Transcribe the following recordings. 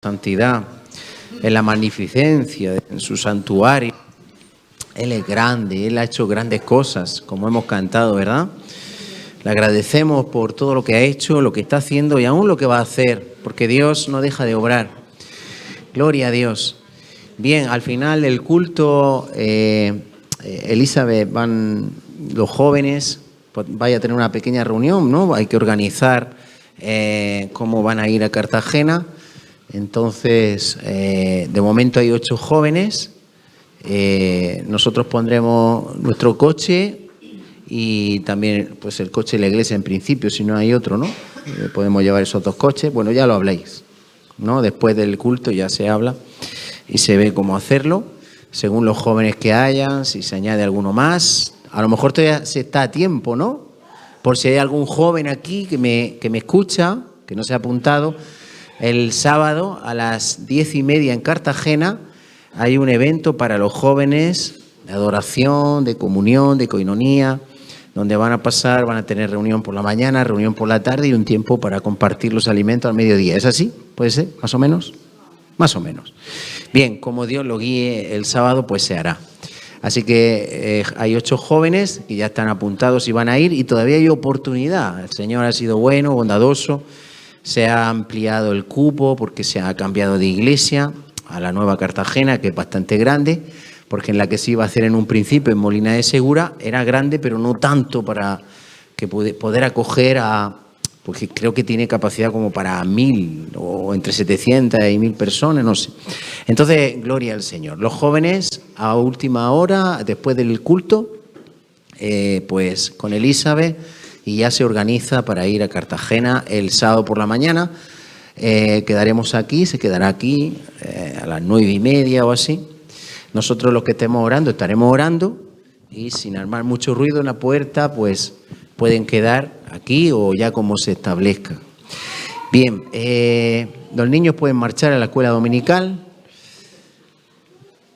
santidad, en la magnificencia, en su santuario. Él es grande, Él ha hecho grandes cosas, como hemos cantado, ¿verdad? Le agradecemos por todo lo que ha hecho, lo que está haciendo y aún lo que va a hacer, porque Dios no deja de obrar. Gloria a Dios. Bien, al final del culto, Elizabeth, van los jóvenes, pues vaya a tener una pequeña reunión, ¿no? Hay que organizar cómo van a ir a Cartagena. Entonces, de momento hay 8 jóvenes. Nosotros pondremos nuestro coche y también pues el coche de la iglesia en principio, si no hay otro, ¿no? Podemos llevar esos 2 coches. Bueno, ya lo habléis, ¿no? Después del culto ya se habla y se ve cómo hacerlo, según los jóvenes que hayan, si se añade alguno más. A lo mejor todavía se está a tiempo, ¿no? Por si hay algún joven aquí que me escucha, que no se ha apuntado. El sábado a las 10:30 en Cartagena hay un evento para los jóvenes de adoración, de comunión, de coinonía, donde van a tener reunión por la mañana, reunión por la tarde y un tiempo para compartir los alimentos al mediodía. ¿Es así? ¿Puede ser? ¿Más o menos? Más o menos. Bien, como Dios lo guíe el sábado, pues se hará. Así que hay 8 jóvenes que ya están apuntados y van a ir y todavía hay oportunidad. El Señor ha sido bueno, bondadoso. Se ha ampliado el cupo porque se ha cambiado de iglesia a la nueva Cartagena, que es bastante grande, porque en la que se iba a hacer en un principio en Molina de Segura era grande, pero no tanto para que poder acoger porque creo que tiene capacidad como para 1000 o entre 700 y 1000 personas, no sé. Entonces, gloria al Señor. Los jóvenes a última hora, después del culto, pues con Elizabeth, y ya se organiza para ir a Cartagena el sábado por la mañana. Quedaremos aquí, se quedará aquí a las 9:30 o así. Nosotros los que estemos orando, estaremos orando y sin armar mucho ruido en la puerta, pues pueden quedar aquí o ya como se establezca. Bien, los niños pueden marchar a la escuela dominical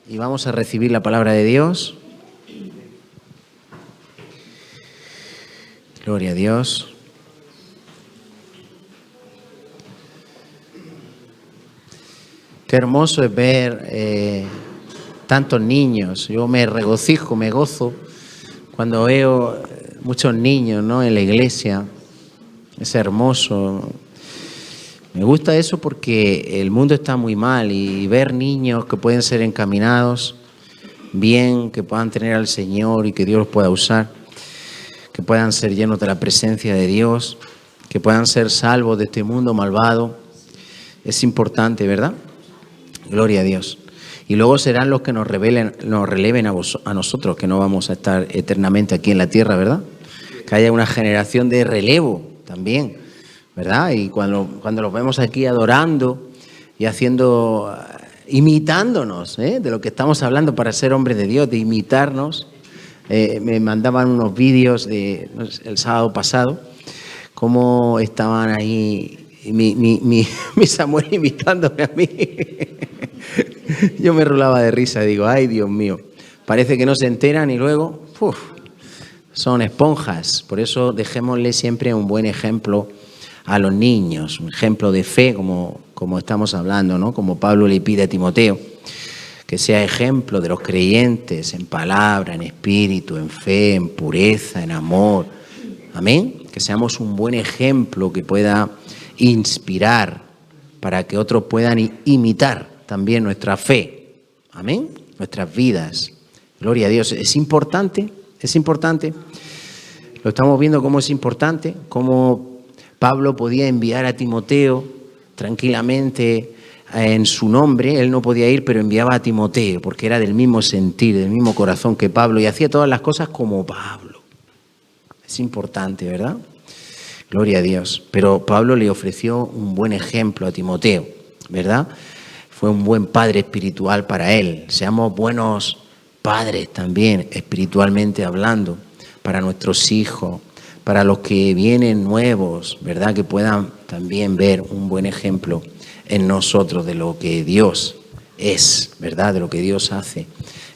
y vamos a recibir la palabra de Dios. Gloria a Dios. Qué hermoso es ver tantos niños. Yo me regocijo, me gozo cuando veo muchos niños, ¿no? En la iglesia. Es hermoso. Me gusta eso porque el mundo está muy mal y ver niños que pueden ser encaminados bien, que puedan tener al Señor y que Dios los pueda usar, que puedan ser llenos de la presencia de Dios, que puedan ser salvos de este mundo malvado. Es importante, ¿verdad? Gloria a Dios. Y luego serán los que nos releven a nosotros, que no vamos a estar eternamente aquí en la tierra, ¿verdad? Que haya una generación de relevo también, ¿verdad? Y cuando los vemos aquí adorando y imitándonos, de lo que estamos hablando para ser hombres de Dios, de imitarnos. Me mandaban unos vídeos el sábado pasado, cómo estaban ahí mi Samuel imitándome a mí. Yo me rolaba de risa, digo, ay Dios mío, parece que no se enteran y luego son esponjas. Por eso dejémosle siempre un buen ejemplo a los niños, un ejemplo de fe como estamos hablando, ¿no? Como Pablo le pide a Timoteo, que sea ejemplo de los creyentes en palabra, en espíritu, en fe, en pureza, en amor. Amén. Que seamos un buen ejemplo que pueda inspirar para que otros puedan imitar también nuestra fe. Amén. Nuestras vidas. Gloria a Dios. Es importante. Lo estamos viendo cómo es importante, cómo Pablo podía enviar a Timoteo tranquilamente en su nombre. Él no podía ir, pero enviaba a Timoteo porque era del mismo sentir, del mismo corazón que Pablo y hacía todas las cosas como Pablo. Es importante, ¿verdad? Gloria a Dios. Pero Pablo le ofreció un buen ejemplo a Timoteo, ¿verdad? Fue un buen padre espiritual para él. Seamos buenos padres también, espiritualmente hablando, para nuestros hijos, para los que vienen nuevos, ¿verdad? Que puedan también ver un buen ejemplo en nosotros de lo que Dios es, ¿verdad? De lo que Dios hace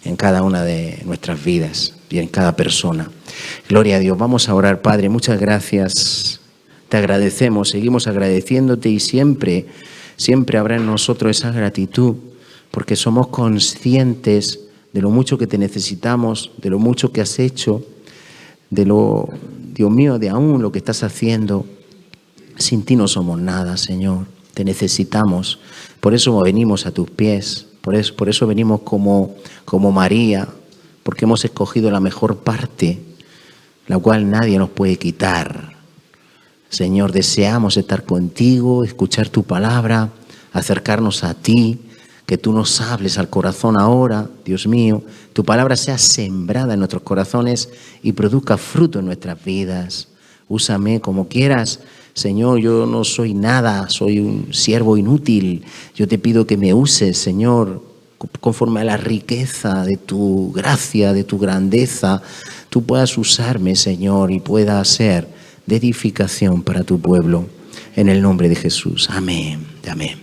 en cada una de nuestras vidas y en cada persona. Gloria a Dios. Vamos a orar, Padre. Muchas gracias. Te agradecemos, seguimos agradeciéndote y siempre siempre habrá en nosotros esa gratitud, porque somos conscientes de lo mucho que te necesitamos, de lo mucho que has hecho, de lo, Dios mío, de aún lo que estás haciendo. Sin ti no somos nada, Señor. Te necesitamos. Por eso venimos a tus pies. Por eso venimos como María, porque hemos escogido la mejor parte, la cual nadie nos puede quitar. Señor, deseamos estar contigo, escuchar tu palabra, acercarnos a ti, que tú nos hables al corazón ahora, Dios mío, tu palabra sea sembrada en nuestros corazones y produzca fruto en nuestras vidas. Úsame como quieras, Señor, yo no soy nada, soy un siervo inútil. Yo te pido que me uses, Señor, conforme a la riqueza de tu gracia, de tu grandeza. Tú puedas usarme, Señor, y pueda ser de edificación para tu pueblo. En el nombre de Jesús. Amén. Amén.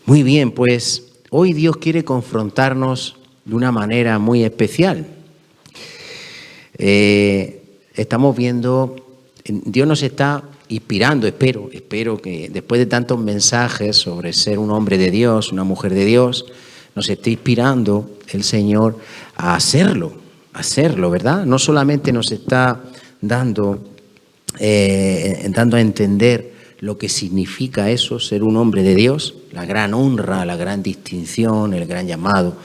Muy bien, pues hoy Dios quiere confrontarnos de una manera muy especial. Estamos viendo, Dios nos está inspirando, espero que después de tantos mensajes sobre ser un hombre de Dios, una mujer de Dios, nos esté inspirando el Señor a hacerlo, ¿verdad? No solamente nos está dando a entender lo que significa eso, ser un hombre de Dios, la gran honra, la gran distinción, el gran llamado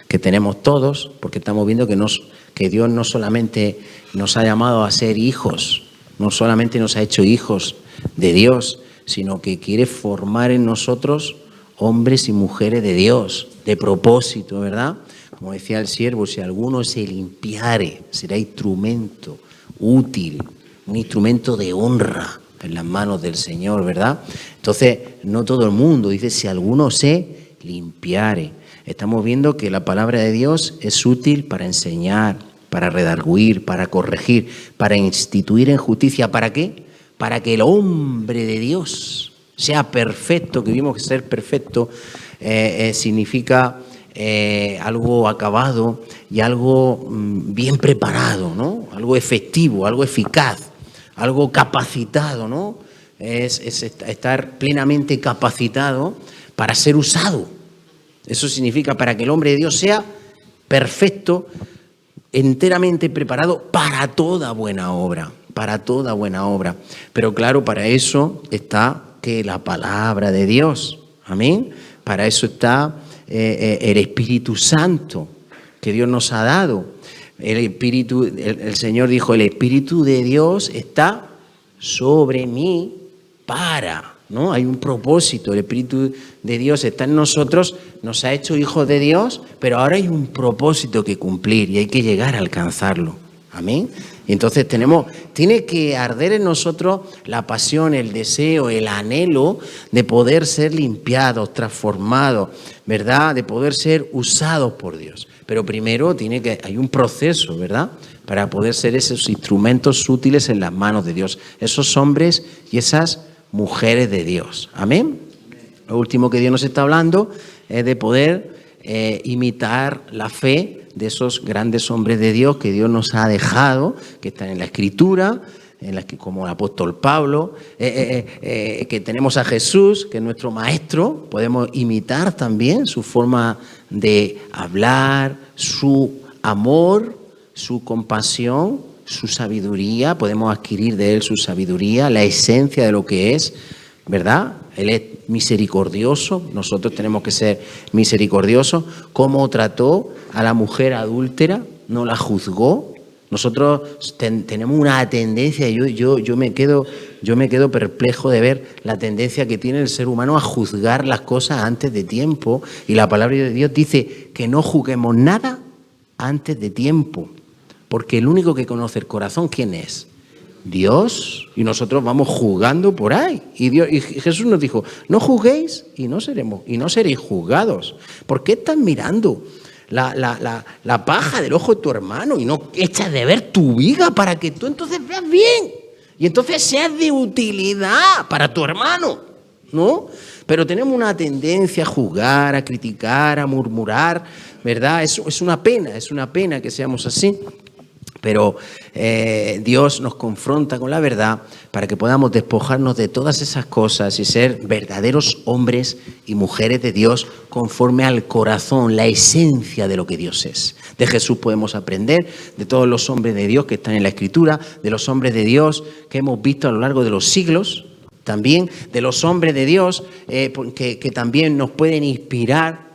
que tenemos todos, porque estamos viendo que Dios no solamente nos ha llamado a ser hijos, no solamente nos ha hecho hijos de Dios, sino que quiere formar en nosotros hombres y mujeres de Dios, de propósito, ¿verdad? Como decía el siervo, si alguno se limpiare, será instrumento útil, un instrumento de honra en las manos del Señor, ¿verdad? Entonces, no todo el mundo, dice, si alguno se limpiare. Estamos viendo que la palabra de Dios es útil para enseñar, para redarguir, para corregir, para instituir en justicia. ¿Para qué? Para que el hombre de Dios sea perfecto, que vimos que ser perfecto significa algo acabado y algo bien preparado, ¿no? Algo efectivo, algo eficaz, algo capacitado, ¿no? Es estar plenamente capacitado para ser usado. Eso significa para que el hombre de Dios sea perfecto, enteramente preparado para toda buena obra, Pero claro, para eso está que la palabra de Dios, amén. Para eso está el Espíritu Santo que Dios nos ha dado. El Señor dijo, el Espíritu de Dios está sobre mí ¿no? Hay un propósito, el Espíritu de Dios está en nosotros, nos ha hecho hijos de Dios, pero ahora hay un propósito que cumplir y hay que llegar a alcanzarlo. Amén. Y entonces tiene que arder en nosotros la pasión, el deseo, el anhelo de poder ser limpiados, transformados, ¿verdad? De poder ser usados por Dios. Pero primero hay un proceso, ¿verdad? Para poder ser esos instrumentos útiles en las manos de Dios. Esos hombres y esas mujeres de Dios. Amén. Lo último que Dios nos está hablando es de poder imitar la fe de esos grandes hombres de Dios que Dios nos ha dejado, que están en la Escritura, como el apóstol Pablo, que tenemos a Jesús, que es nuestro maestro. Podemos imitar también su forma de hablar, su amor, su compasión, su sabiduría. Podemos adquirir de él su sabiduría, la esencia de lo que es, ¿verdad? Él es misericordioso, nosotros tenemos que ser misericordiosos. Cómo trató a la mujer adúltera, no la juzgó. Nosotros tenemos una tendencia, yo me quedo perplejo de ver la tendencia que tiene el ser humano a juzgar las cosas antes de tiempo. Y la palabra de Dios dice que no juzguemos nada antes de tiempo, porque el único que conoce el corazón, ¿quién es? Dios. Y nosotros vamos juzgando por ahí. Y Jesús nos dijo, no juzguéis y no seréis juzgados. ¿Por qué estás mirando la paja del ojo de tu hermano y no echas de ver tu viga para que tú entonces veas bien? Y entonces seas de utilidad para tu hermano, ¿no? Pero tenemos una tendencia a juzgar, a criticar, a murmurar, ¿verdad? Es una pena que seamos así. Pero Dios nos confronta con la verdad para que podamos despojarnos de todas esas cosas y ser verdaderos hombres y mujeres de Dios conforme al corazón, la esencia de lo que Dios es. De Jesús podemos aprender, de todos los hombres de Dios que están en la Escritura, de los hombres de Dios que hemos visto a lo largo de los siglos, también de los hombres de Dios que también nos pueden inspirar,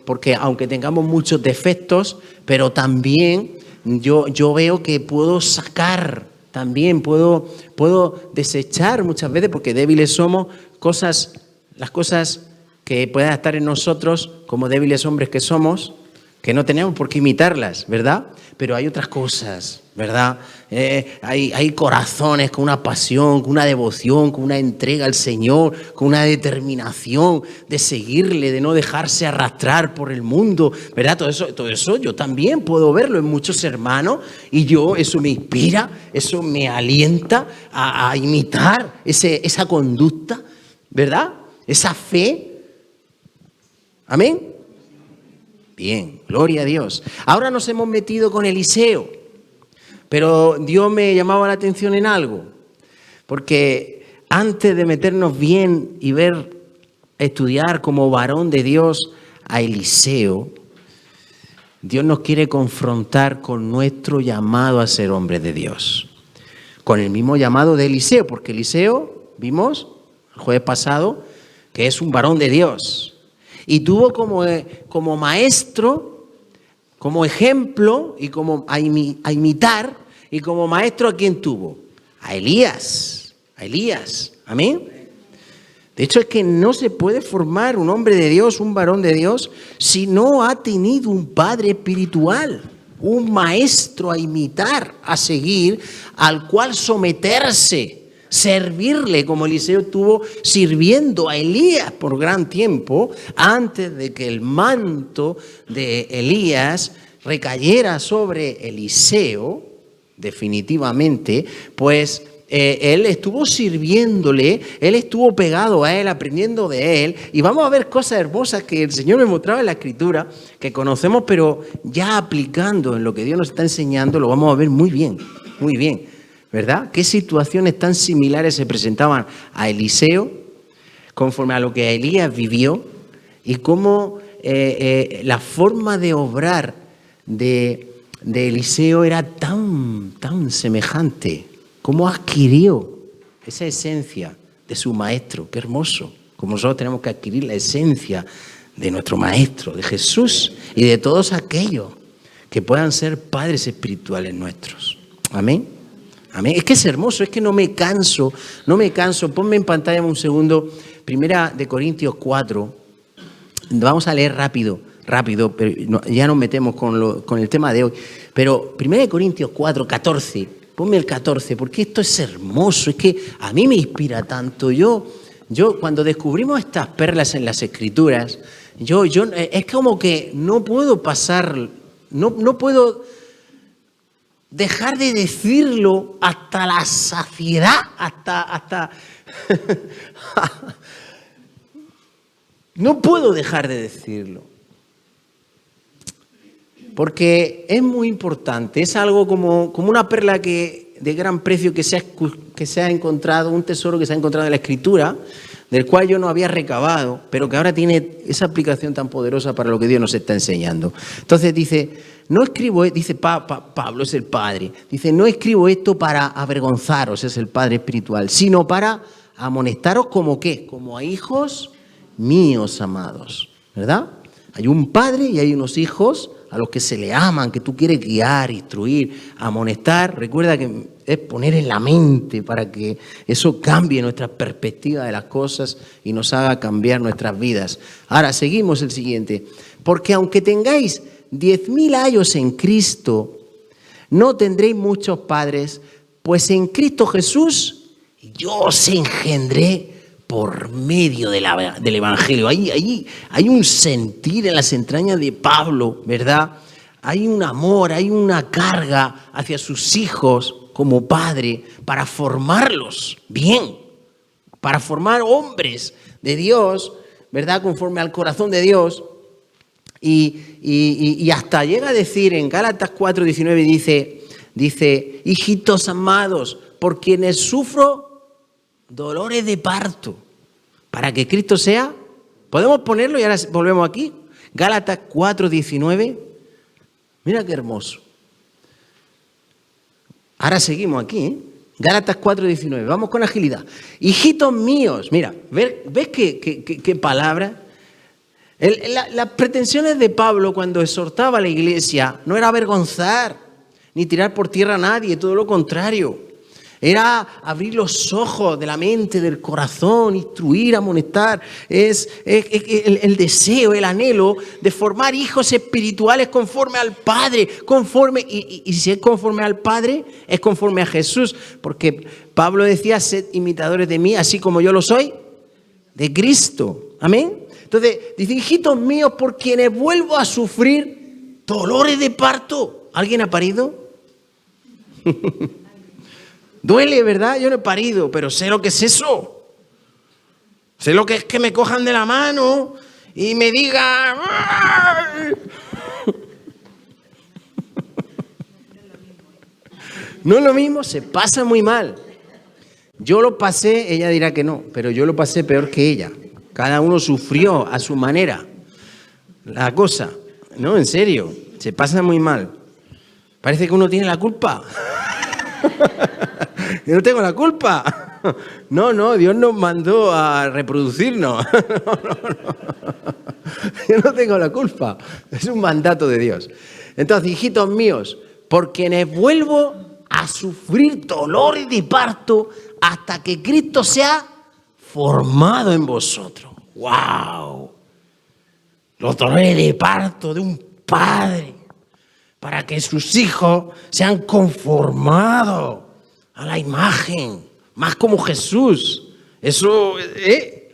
porque aunque tengamos muchos defectos, pero también yo veo que puedo sacar, también puedo desechar muchas veces, porque débiles somos, las cosas que puedan estar en nosotros, como débiles hombres que somos, que no tenemos por qué imitarlas, ¿verdad? Pero hay otras cosas, ¿verdad? Hay corazones con una pasión, con una devoción, con una entrega al Señor, con una determinación de seguirle, de no dejarse arrastrar por el mundo, ¿verdad? Todo eso yo también puedo verlo en muchos hermanos y eso me inspira, eso me alienta a imitar esa conducta, ¿verdad? Esa fe. Amén. Bien, gloria a Dios. Ahora nos hemos metido con Eliseo, pero Dios me llamaba la atención en algo, porque antes de meternos bien y estudiar como varón de Dios a Eliseo, Dios nos quiere confrontar con nuestro llamado a ser hombres de Dios, con el mismo llamado de Eliseo, porque Eliseo, vimos el jueves pasado, que es un varón de Dios. Y tuvo como maestro, como ejemplo y como a imitar, y como maestro ¿a quién tuvo? A Elías, amén. De hecho es que no se puede formar un hombre de Dios, un varón de Dios, si no ha tenido un padre espiritual, un maestro a imitar, a seguir, al cual someterse. Servirle, como Eliseo estuvo sirviendo a Elías por gran tiempo, antes de que el manto de Elías recayera sobre Eliseo, definitivamente, pues él estuvo sirviéndole, él estuvo pegado a él, aprendiendo de él, y vamos a ver cosas hermosas que el Señor me mostraba en la Escritura, que conocemos, pero ya aplicando en lo que Dios nos está enseñando, lo vamos a ver muy bien, ¿verdad? ¿Qué situaciones tan similares se presentaban a Eliseo conforme a lo que Elías vivió y cómo la forma de obrar de Eliseo era tan semejante? ¿Cómo adquirió esa esencia de su maestro? Qué hermoso. Como nosotros tenemos que adquirir la esencia de nuestro maestro, de Jesús y de todos aquellos que puedan ser padres espirituales nuestros. Amén. Amén. Es que es hermoso, es que no me canso. Ponme en pantalla un segundo. Primera de Corintios 4. Vamos a leer rápido, pero ya nos metemos con el tema de hoy. Pero Primera de Corintios 4, 14. Ponme el 14, porque esto es hermoso. Es que a mí me inspira tanto. Yo cuando descubrimos estas perlas en las Escrituras, es como que no puedo pasar, no puedo dejar de decirlo hasta la saciedad, hasta no puedo dejar de decirlo. Porque es muy importante, es algo como una perla de gran precio que se ha encontrado, un tesoro que se ha encontrado en la Escritura, del cual yo no había recabado, pero que ahora tiene esa aplicación tan poderosa para lo que Dios nos está enseñando. Entonces dice Pablo, es el Padre, dice, no escribo esto para avergonzaros, es el Padre espiritual, sino para amonestaros como ¿qué? Como a hijos míos amados, ¿verdad? Hay un padre y hay unos hijos a los que se le aman, que tú quieres guiar, instruir, amonestar. Recuerda que es poner en la mente para que eso cambie nuestra perspectiva de las cosas y nos haga cambiar nuestras vidas. Ahora, seguimos el siguiente. Porque aunque tengáis 10.000 años en Cristo, no tendréis muchos padres, pues en Cristo Jesús yo os engendré por medio del Evangelio. Hay un sentir en las entrañas de Pablo, ¿verdad? Hay un amor, hay una carga hacia sus hijos como padre para formarlos bien, para formar hombres de Dios, ¿verdad? Conforme al corazón de Dios. Y hasta llega a decir en Gálatas 4:19, dice, hijitos amados, por quienes sufro dolores de parto, para que Cristo sea. ¿Podemos ponerlo y ahora volvemos aquí? Gálatas 4:19. Mira qué hermoso. Ahora seguimos aquí, ¿eh? Gálatas 4:19. Vamos con agilidad. Hijitos míos. Mira, ¿ves qué palabra? Las pretensiones de Pablo cuando exhortaba a la iglesia no era avergonzar ni tirar por tierra a nadie, todo lo contrario. Era abrir los ojos de la mente, del corazón, instruir, amonestar. Es el deseo, el anhelo de formar hijos espirituales conforme al Padre. Y si es conforme al Padre, es conforme a Jesús. Porque Pablo decía, sed imitadores de mí, así como yo lo soy, de Cristo. Amén. Entonces, dice, hijitos míos, por quienes vuelvo a sufrir dolores de parto. ¿Alguien ha parido? Duele, ¿verdad? Yo no he parido, pero sé lo que es eso. Sé lo que es que me cojan de la mano y me digan... No es lo mismo, se pasa muy mal. Yo lo pasé, ella dirá que no, pero yo lo pasé peor que ella. Cada uno sufrió a su manera la cosa. No, en serio, se pasa muy mal. Parece que uno tiene la culpa. Yo no tengo la culpa. No, Dios nos mandó a reproducirnos. Yo no tengo la culpa. Es un mandato de Dios. Entonces, hijitos míos, por quienes vuelvo a sufrir dolores de parto hasta que Cristo sea formado en vosotros. ¡Wow! Los dolores de parto de un padre para que sus hijos sean conformados a la imagen, más como Jesús. Eso,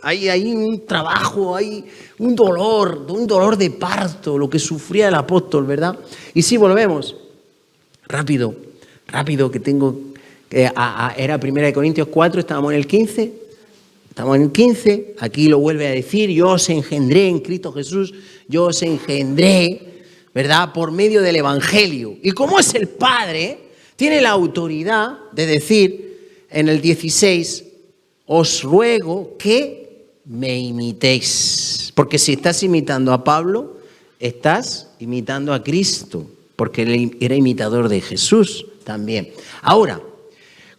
hay un trabajo, hay un dolor de parto, lo que sufría el apóstol, ¿verdad? Y si volvemos, rápido, que tengo, era 1 Corintios 4, estábamos en el 15, aquí lo vuelve a decir, yo os engendré en Cristo Jesús, yo os engendré, ¿verdad? Por medio del Evangelio. Y como es el Padre, tiene la autoridad de decir en el 16, os ruego que me imitéis. Porque si estás imitando a Pablo, estás imitando a Cristo, porque él era imitador de Jesús también. Ahora,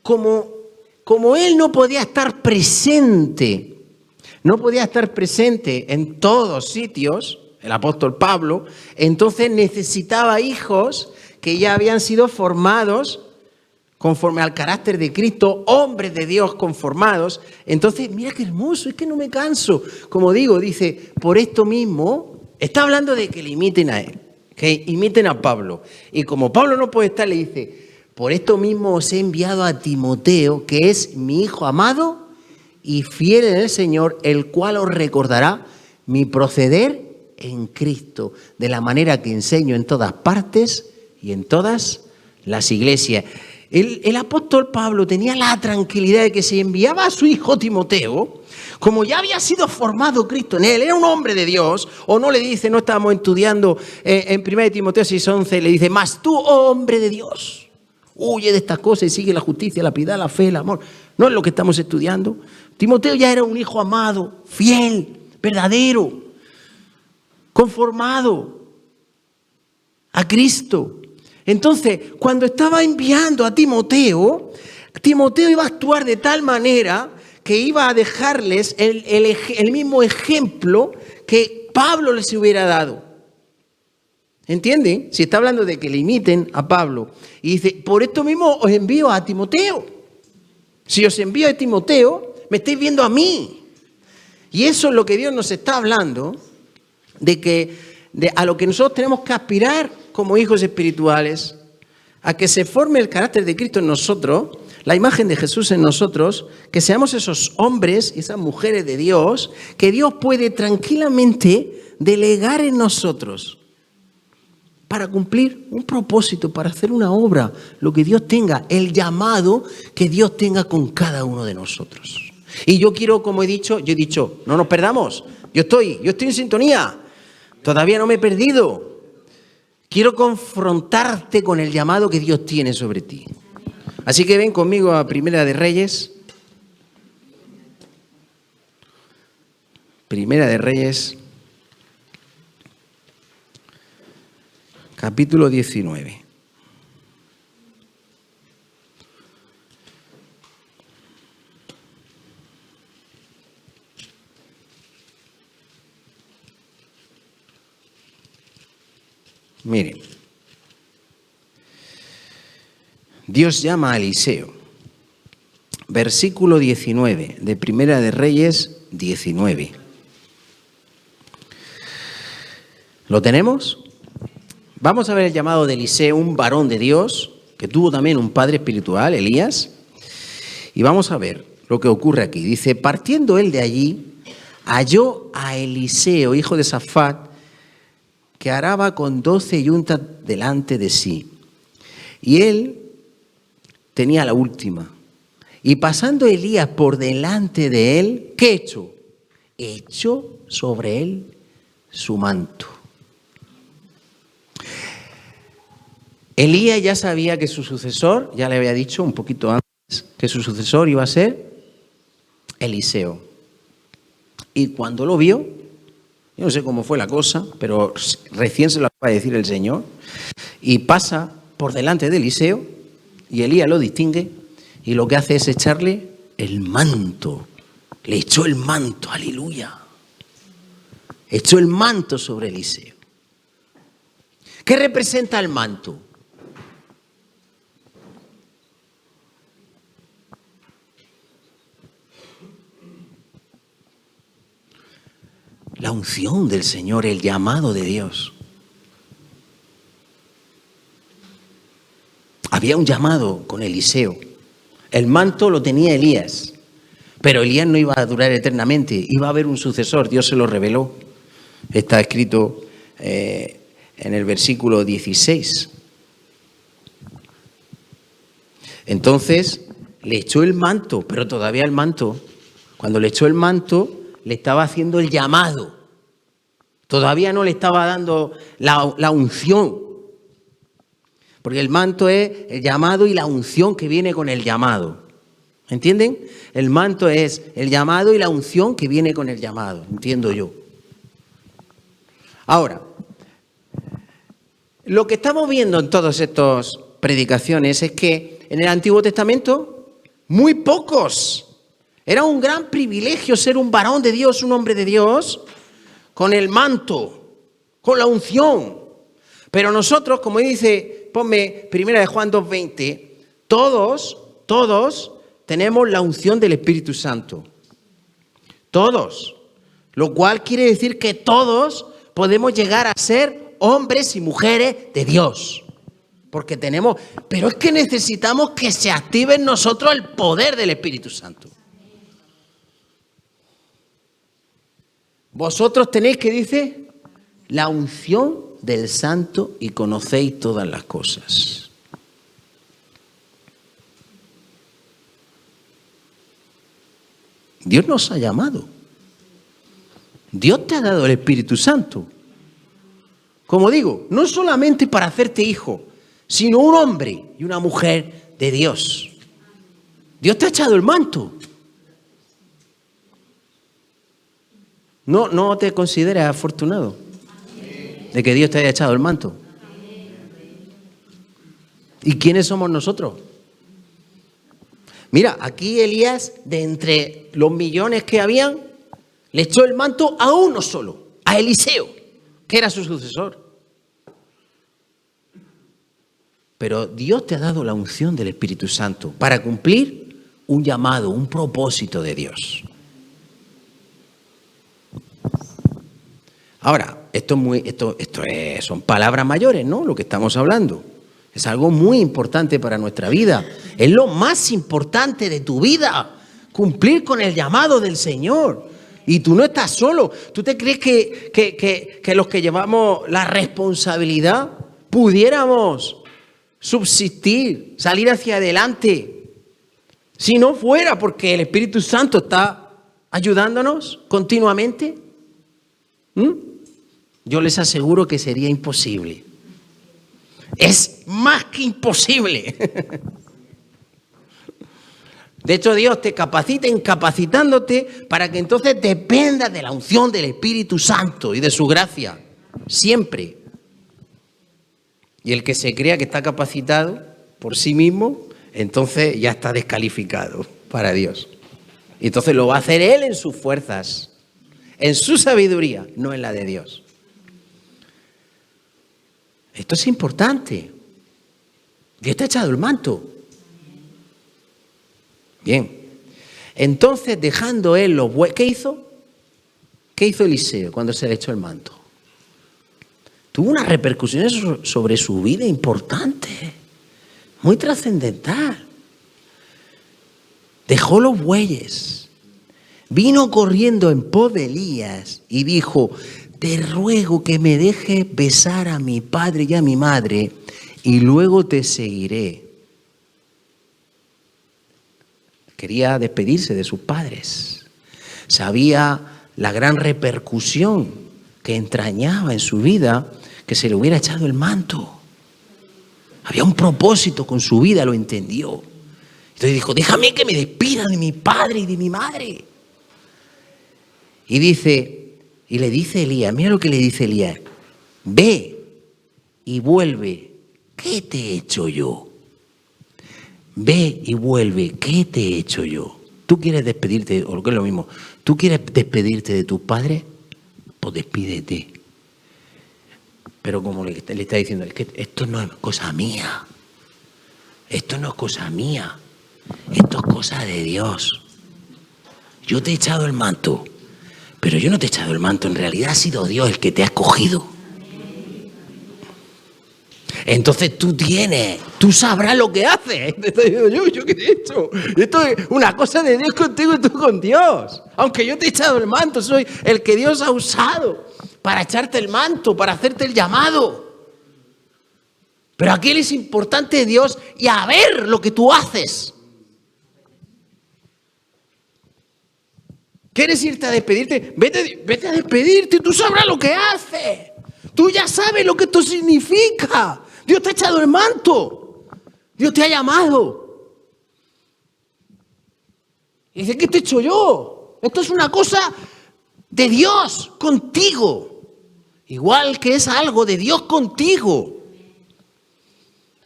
como él no podía estar presente en todos sitios, el apóstol Pablo, entonces necesitaba hijos que ya habían sido formados conforme al carácter de Cristo, hombres de Dios conformados. Entonces, mira qué hermoso, es que no me canso. Como digo, dice, por esto mismo, está hablando de que le imiten a él, que imiten a Pablo. Y como Pablo no puede estar, le dice, por esto mismo os he enviado a Timoteo, que es mi hijo amado y fiel en el Señor, el cual os recordará mi proceder en Cristo, de la manera que enseño en todas partes y en todas las iglesias. El apóstol Pablo tenía la tranquilidad de que si enviaba a su hijo Timoteo, como ya había sido formado Cristo en él, era un hombre de Dios, o no le dice, no estábamos estudiando en 1 Timoteo 6:11, le dice, mas tú, oh hombre de Dios, huye de estas cosas y sigue la justicia, la piedad, la fe, el amor. No es lo que estamos estudiando. Timoteo ya era un hijo amado, fiel, verdadero, conformado a Cristo. Entonces, cuando estaba enviando a Timoteo, Timoteo iba a actuar de tal manera que iba a dejarles el mismo ejemplo que Pablo les hubiera dado. ¿Entienden? Si está hablando de que le imiten a Pablo. Y dice, por esto mismo os envío a Timoteo. Si os envío a Timoteo, me estáis viendo a mí. Y eso es lo que Dios nos está hablando, a lo que nosotros tenemos que aspirar como hijos espirituales, a que se forme el carácter de Cristo en nosotros, la imagen de Jesús en nosotros, que seamos esos hombres y esas mujeres de Dios, que Dios puede tranquilamente delegar en nosotros para cumplir un propósito, para hacer una obra, lo que Dios tenga, el llamado que Dios tenga con cada uno de nosotros. Y yo quiero, como he dicho, no nos perdamos, yo estoy en sintonía. Todavía no me he perdido. Quiero confrontarte con el llamado que Dios tiene sobre ti. Así que ven conmigo a Primera de Reyes. Primera de Reyes, capítulo 19. Miren, Dios llama a Eliseo. Versículo 19 de Primera de Reyes 19. ¿Lo tenemos? Vamos a ver el llamado de Eliseo, un varón de Dios, que tuvo también un padre espiritual, Elías. Y vamos a ver lo que ocurre aquí. Dice, partiendo él de allí, halló a Eliseo, hijo de Safat, que araba con 12 yuntas delante de sí. Y él tenía la última. Y pasando Elías por delante de él, ¿qué echó? Echó sobre él su manto. Elías ya sabía que su sucesor, ya le había dicho un poquito antes, que su sucesor iba a ser Eliseo. Y cuando lo vio, yo no sé cómo fue la cosa, pero recién se lo acaba de decir el Señor, y pasa por delante de Eliseo, y Elías lo distingue, y lo que hace es echarle el manto. Le echó el manto, aleluya. Echó el manto sobre Eliseo. ¿Qué representa el manto? La unción del Señor, el llamado de Dios. Había un llamado con Eliseo. El manto lo tenía Elías, pero Elías no iba a durar eternamente, iba a haber un sucesor, Dios se lo reveló. Está escrito en el versículo 16. Entonces le echó el manto, pero todavía el manto, cuando le echó el manto, le estaba haciendo el llamado. Todavía no le estaba dando la unción. Porque el manto es el llamado y la unción que viene con el llamado. ¿Entienden? El manto es el llamado y la unción que viene con el llamado. Entiendo yo. Ahora, lo que estamos viendo en todas estas predicaciones es que en el Antiguo Testamento, muy pocos. Era un gran privilegio ser un varón de Dios, un hombre de Dios, con el manto, con la unción. Pero nosotros, como dice, ponme 1 Juan 2:20, todos tenemos la unción del Espíritu Santo. Todos. Lo cual quiere decir que todos podemos llegar a ser hombres y mujeres de Dios. Porque tenemos, pero es que necesitamos que se active en nosotros el poder del Espíritu Santo. Vosotros tenéis, que dice, la unción del Santo y conocéis todas las cosas. Dios nos ha llamado. Dios te ha dado el Espíritu Santo. Como digo, no solamente para hacerte hijo, sino un hombre y una mujer de Dios. Dios te ha echado el manto. No te consideres afortunado de que Dios te haya echado el manto. ¿Y quiénes somos nosotros? Mira, aquí Elías, de entre los millones que habían, le echó el manto a uno solo, a Eliseo, que era su sucesor. Pero Dios te ha dado la unción del Espíritu Santo para cumplir un llamado, un propósito de Dios. Ahora, son palabras mayores, ¿no? Lo que estamos hablando. Es algo muy importante para nuestra vida. Es lo más importante de tu vida, cumplir con el llamado del Señor. Y tú no estás solo. ¿Tú te crees que los que llevamos la responsabilidad pudiéramos subsistir, salir hacia adelante, si no fuera porque el Espíritu Santo está ayudándonos continuamente? yo les aseguro que sería imposible. Es más que imposible. De hecho, Dios te capacita incapacitándote para que entonces dependas de la unción del Espíritu Santo y de su gracia. Siempre. Y el que se crea que está capacitado por sí mismo, entonces ya está descalificado para Dios. Y entonces lo va a hacer Él en sus fuerzas, en su sabiduría, no en la de Dios. Esto es importante. Dios te ha echado el manto. Bien. Entonces, dejando Él los bueyes, ¿qué hizo? ¿Qué hizo Eliseo cuando se le echó el manto? Tuvo unas repercusiones sobre su vida importantes, muy trascendental. Dejó los bueyes, vino corriendo en pos de Elías y dijo: te ruego que me dejes besar a mi padre y a mi madre y luego te seguiré. Quería despedirse de sus padres. Sabía la gran repercusión que entrañaba en su vida que se le hubiera echado el manto. Había un propósito con su vida, lo entendió. Entonces dijo: déjame que me despida de mi padre y de mi madre. Y le dice Elías, mira lo que le dice Elías: ve y vuelve, ¿qué te he hecho yo? Ve y vuelve, ¿qué te he hecho yo? ¿Tú quieres despedirte, o lo que es lo mismo, tú quieres despedirte de tus padres? Pues despídete. Pero como le está diciendo, es que esto no es cosa mía. Esto no es cosa mía. Esto es cosa de Dios. Yo te he echado el manto, pero yo no te he echado el manto. En realidad ha sido Dios el que te ha escogido. Entonces tú sabrás lo que haces. Te estoy diciendo yo qué he hecho. Esto es una cosa de Dios contigo y tú con Dios. Aunque yo te he echado el manto, soy el que Dios ha usado para echarte el manto, para hacerte el llamado. Pero aquí es importante Dios y a ver lo que tú haces. ¿Quieres irte a despedirte? Vete a despedirte, tú sabrás lo que haces. Tú ya sabes lo que esto significa. Dios te ha echado el manto. Dios te ha llamado. Y dice: ¿qué te he hecho yo? Esto es una cosa de Dios contigo. Igual que es algo de Dios contigo.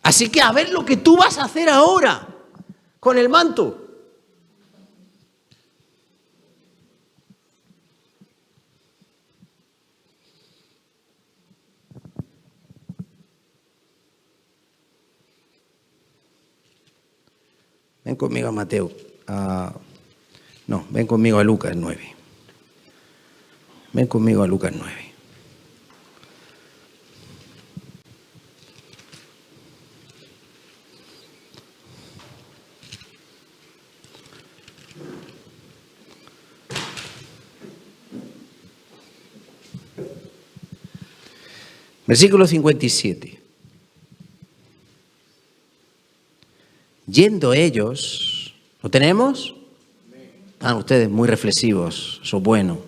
Así que a ver lo que tú vas a hacer ahora con el manto. Ven conmigo a Mateo. Ven conmigo a Lucas 9. Ven conmigo a Lucas 9. Versículo 57. Yendo ellos, ¿lo tenemos? Están ustedes muy reflexivos, eso es bueno.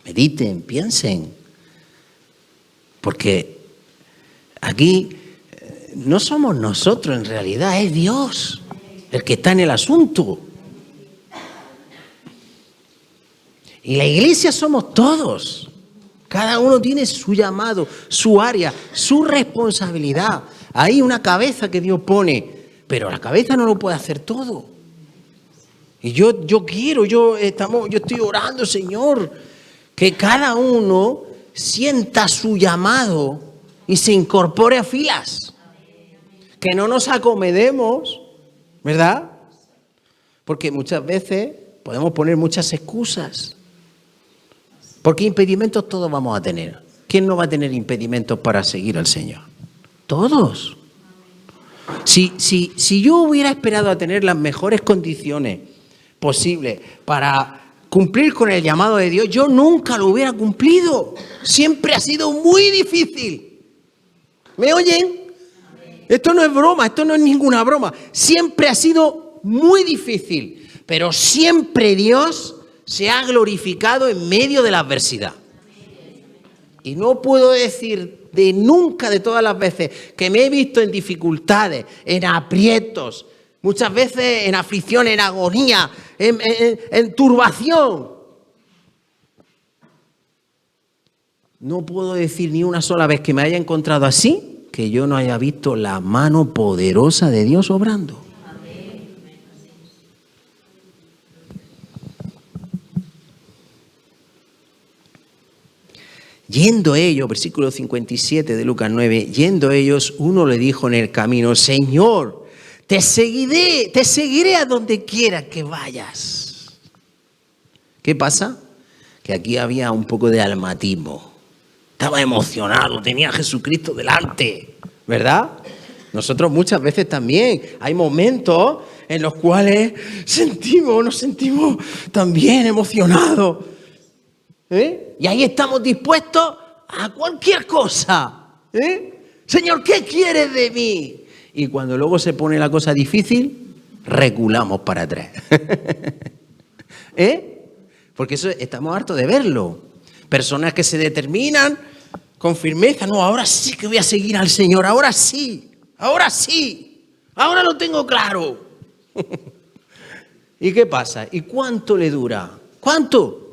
Mediten, piensen. Porque aquí no somos nosotros en realidad, es Dios el que está en el asunto. Y la iglesia somos todos. Cada uno tiene su llamado, su área, su responsabilidad. Hay una cabeza que Dios pone, pero la cabeza no lo puede hacer todo. Y yo estoy orando, Señor, que cada uno sienta su llamado y se incorpore a filas. Que no nos acomedemos, ¿verdad? Porque muchas veces podemos poner muchas excusas. Porque impedimentos todos vamos a tener. ¿Quién no va a tener impedimentos para seguir al Señor? Todos. Si yo hubiera esperado a tener las mejores condiciones posibles para cumplir con el llamado de Dios, yo nunca lo hubiera cumplido. Siempre ha sido muy difícil. ¿Me oyen? Esto no es broma, esto no es ninguna broma. Siempre ha sido muy difícil, pero siempre Dios se ha glorificado en medio de la adversidad. Y no puedo decir de nunca, de todas las veces, que me he visto en dificultades, en aprietos, muchas veces en aflicción, en agonía, en turbación. No puedo decir ni una sola vez que me haya encontrado así, que yo no haya visto la mano poderosa de Dios obrando. Yendo ellos, versículo 57 de Lucas 9, yendo ellos, uno le dijo en el camino: Señor, te seguiré a donde quiera que vayas. ¿Qué pasa? Que aquí había un poco de almatismo. Estaba emocionado, tenía a Jesucristo delante, ¿verdad? Nosotros muchas veces también hay momentos en los cuales nos sentimos también emocionados. Y ahí estamos dispuestos a cualquier cosa. Señor, ¿qué quieres de mí? Y cuando luego se pone la cosa difícil, reculamos para atrás. Porque eso estamos hartos de verlo. Personas que se determinan con firmeza: no, ahora sí que voy a seguir al Señor, ahora sí, ahora lo tengo claro. ¿Y qué pasa? ¿Y cuánto le dura? ¿Cuánto?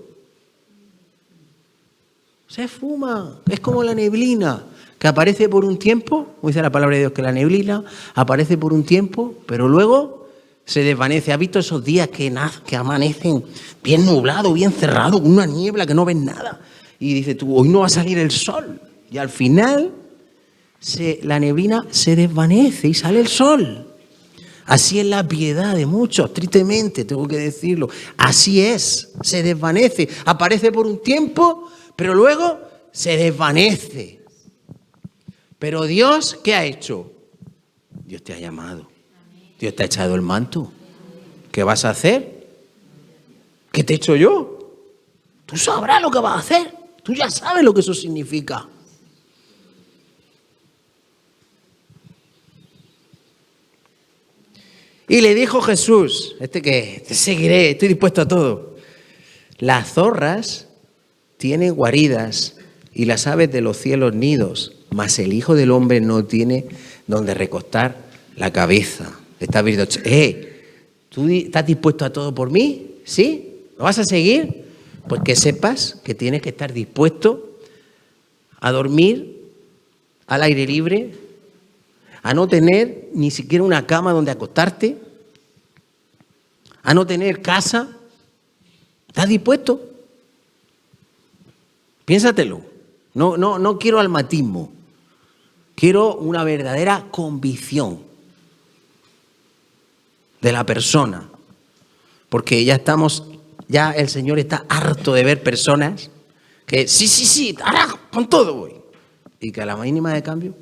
Se esfuma. Es como la neblina, que aparece por un tiempo, como dice la palabra de Dios, que la neblina aparece por un tiempo, pero luego se desvanece. ¿Has visto esos días que amanecen bien nublado, bien cerrado, con una niebla que no ves nada? Y dices tú: hoy no va a salir el sol. Y al final la neblina se desvanece y sale el sol. Así es la piedad de muchos, tristemente, tengo que decirlo. Así es, se desvanece, aparece por un tiempo, pero luego se desvanece. Pero Dios, ¿qué ha hecho? Dios te ha llamado. Dios te ha echado el manto. ¿Qué vas a hacer? ¿Qué te he hecho yo? Tú sabrás lo que vas a hacer. Tú ya sabes lo que eso significa. Y le dijo Jesús, que te seguiré, estoy dispuesto a todo. Las zorras tienen guaridas y las aves de los cielos nidos, mas el Hijo del Hombre no tiene donde recostar la cabeza. Está viendo: ¿tú estás dispuesto a todo por mí? ¿Sí? ¿Lo vas a seguir? Pues que sepas que tienes que estar dispuesto a dormir al aire libre, a no tener ni siquiera una cama donde acostarte, a no tener casa. ¿Estás dispuesto? Piénsatelo. No quiero almatismo. Quiero una verdadera convicción de la persona. Porque ya el Señor está harto de ver personas que sí, ahora con todo voy. Y que a la mínima de cambio.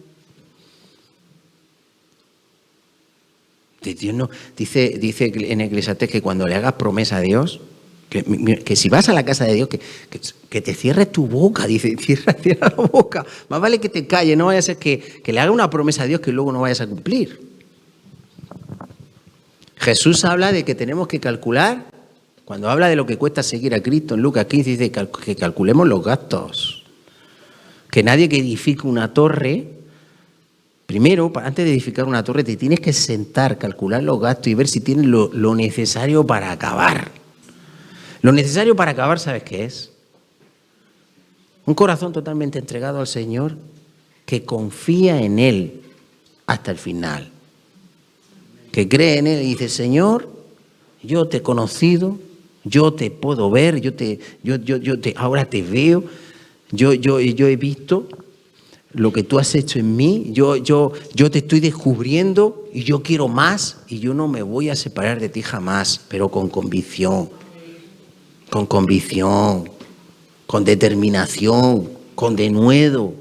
Dios no, dice en Eclesiastés que cuando le hagas promesa a Dios, que si vas a la casa de Dios, que te cierres tu boca, dice, cierra la boca. Más vale que te calles, no vaya a ser que le haga una promesa a Dios que luego no vayas a cumplir. Jesús habla de que tenemos que calcular, cuando habla de lo que cuesta seguir a Cristo, en Lucas 15 dice que calculemos los gastos. Que nadie que edifique una torre, primero, antes de edificar una torre, te tienes que sentar, calcular los gastos y ver si tienes lo necesario para acabar. Lo necesario para acabar, ¿sabes qué es? Un corazón totalmente entregado al Señor, que confía en Él hasta el final. Que cree en Él y dice: Señor, yo te he conocido, yo te puedo ver, ahora te veo, yo he visto lo que tú has hecho en mí, yo te estoy descubriendo y yo quiero más y yo no me voy a separar de ti jamás, pero con convicción, con determinación, con denuedo.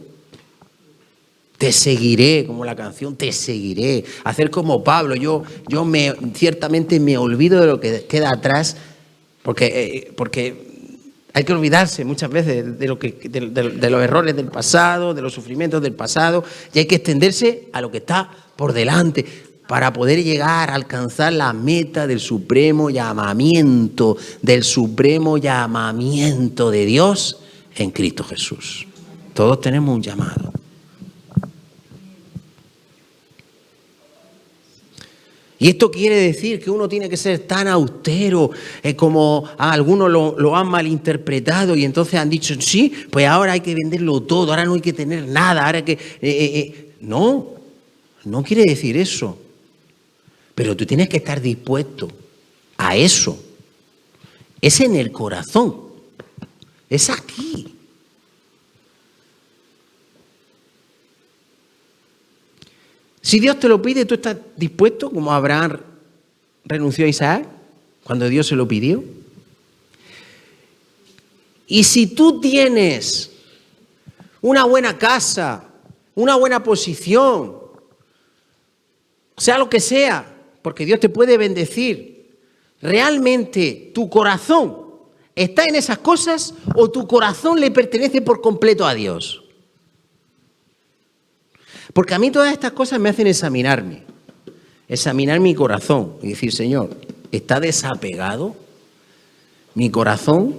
Te seguiré, como la canción, te seguiré. Hacer como Pablo, yo ciertamente me olvido de lo que queda atrás, porque hay que olvidarse muchas veces de los errores del pasado, de los sufrimientos del pasado, y hay que extenderse a lo que está por delante para poder llegar a alcanzar la meta del supremo llamamiento de Dios en Cristo Jesús. Todos tenemos un llamado. Y esto quiere decir que uno tiene que ser tan austero como algunos lo han malinterpretado y entonces han dicho, sí, pues ahora hay que venderlo todo, ahora no hay que tener nada, ahora hay que... No, no quiere decir eso. Pero tú tienes que estar dispuesto a eso. Es en el corazón, es aquí. Si Dios te lo pide, ¿tú estás dispuesto, como Abraham renunció a Isaac cuando Dios se lo pidió? Y si tú tienes una buena casa, una buena posición, sea lo que sea, porque Dios te puede bendecir, ¿realmente tu corazón está en esas cosas o tu corazón le pertenece por completo a Dios? Porque a mí todas estas cosas me hacen examinar mi corazón y decir, Señor, ¿está desapegado? ¿Mi corazón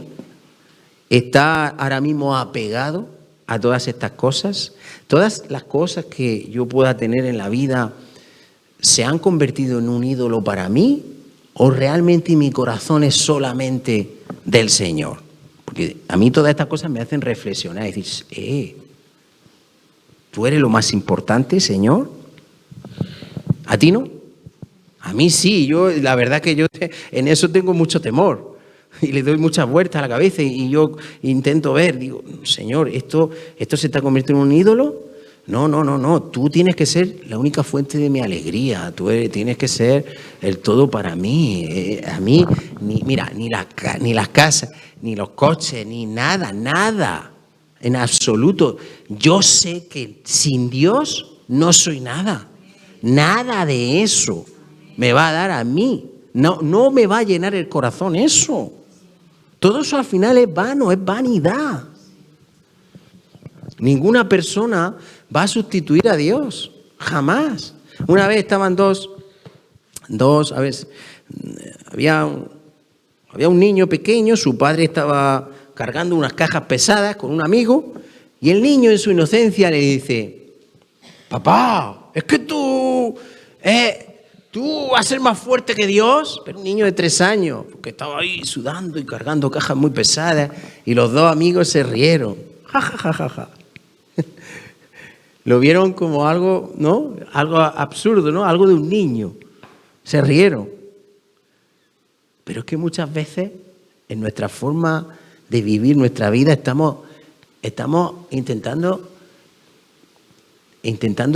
está ahora mismo apegado a todas estas cosas? ¿Todas las cosas que yo pueda tener en la vida se han convertido en un ídolo para mí o realmente mi corazón es solamente del Señor? Porque a mí todas estas cosas me hacen reflexionar y decir, ¿tú eres lo más importante, Señor? ¿A ti no? A mí sí, la verdad que yo en eso tengo mucho temor y le doy muchas vueltas a la cabeza y yo intento ver, digo, Señor, ¿esto se está convirtiendo en un ídolo? No, tú tienes que ser la única fuente de mi alegría, tienes que ser el todo para mí. A mí, ni las casas, ni los coches, ni nada. En absoluto. Yo sé que sin Dios no soy nada. Nada de eso me va a dar a mí. No me va a llenar el corazón eso. Todo eso al final es vano, es vanidad. Ninguna persona va a sustituir a Dios. Jamás. Una vez estaban había un niño pequeño, su padre estaba cargando unas cajas pesadas con un amigo y el niño en su inocencia le dice, papá, es que tú vas a ser más fuerte que Dios. Pero un niño de 3 años, porque estaba ahí sudando y cargando cajas muy pesadas y los dos amigos se rieron. Ja. Lo vieron como algo, ¿no? Algo absurdo, ¿no? Algo de un niño. Se rieron. Pero es que muchas veces en nuestra forma de vivir nuestra vida estamos intentando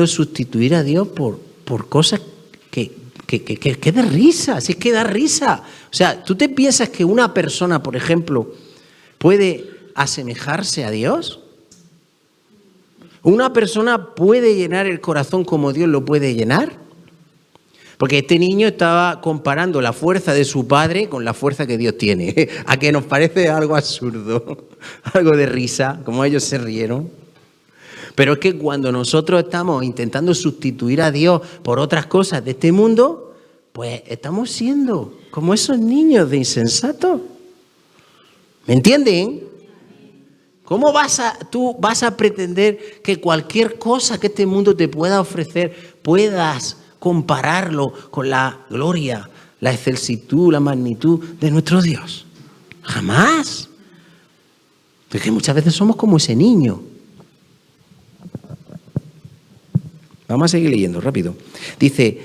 sustituir a Dios por cosas que de risa, si es que da risa. O sea, ¿tú te piensas que una persona, por ejemplo, puede asemejarse a Dios? ¿Una persona puede llenar el corazón como Dios lo puede llenar? Porque este niño estaba comparando la fuerza de su padre con la fuerza que Dios tiene. A que nos parece algo absurdo, algo de risa, como ellos se rieron. Pero es que cuando nosotros estamos intentando sustituir a Dios por otras cosas de este mundo, pues estamos siendo como esos niños de insensatos. ¿Me entienden? ¿Cómo tú vas a pretender que cualquier cosa que este mundo te pueda ofrecer puedas compararlo con la gloria, la excelsitud, la magnitud de nuestro Dios? Jamás. Porque muchas veces somos como ese niño. Vamos a seguir leyendo rápido. Dice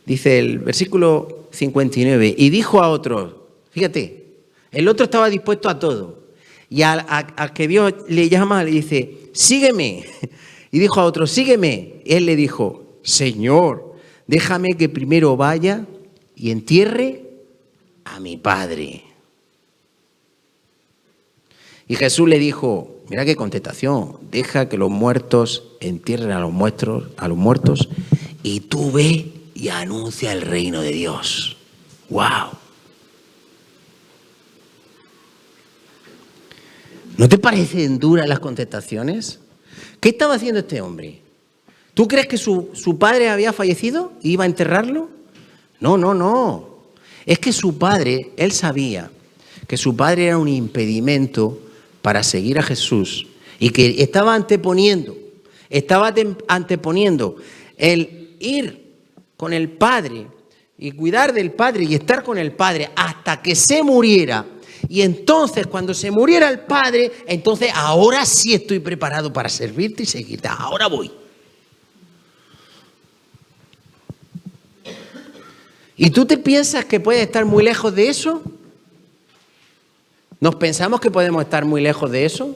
el versículo 59, y dijo a otro, fíjate, el otro estaba dispuesto a todo. Y al que Dios le llama, le dice, sígueme. Y dijo a otro, sígueme. Él le dijo, Señor, déjame que primero vaya y entierre a mi padre. Y Jesús le dijo, mira qué contestación, deja que los muertos entierren a los muertos y tú ve y anuncia el reino de Dios. ¡Wow! ¿No te parecen duras las contestaciones? ¿Qué estaba haciendo este hombre? ¿Tú crees que su padre había fallecido y iba a enterrarlo? No. Es que su padre, él sabía que su padre era un impedimento para seguir a Jesús y que estaba anteponiendo el ir con el Padre y cuidar del Padre y estar con el Padre hasta que se muriera. Y entonces, cuando se muriera el Padre, entonces ahora sí estoy preparado para servirte y seguirte. Ahora voy. ¿Y tú te piensas que puedes estar muy lejos de eso? ¿Nos pensamos que podemos estar muy lejos de eso?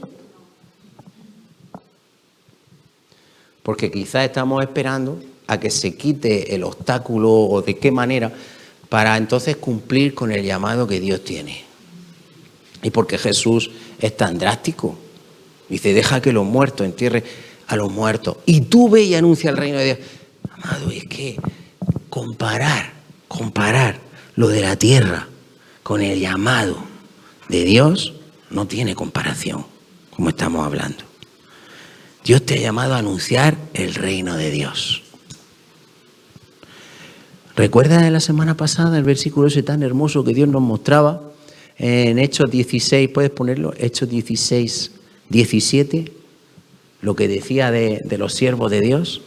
Porque quizás estamos esperando a que se quite el obstáculo o de qué manera para entonces cumplir con el llamado que Dios tiene. Y porque Jesús es tan drástico. Dice, deja que los muertos entierren a los muertos. Y tú ve y anuncia el reino de Dios. Amado, es que comparar lo de la tierra con el llamado de Dios no tiene comparación, como estamos hablando. Dios te ha llamado a anunciar el reino de Dios. ¿Recuerdas de la semana pasada el versículo ese tan hermoso que Dios nos mostraba en Hechos 16? ¿Puedes ponerlo? Hechos 16, 17. Lo que decía de los siervos de Dios.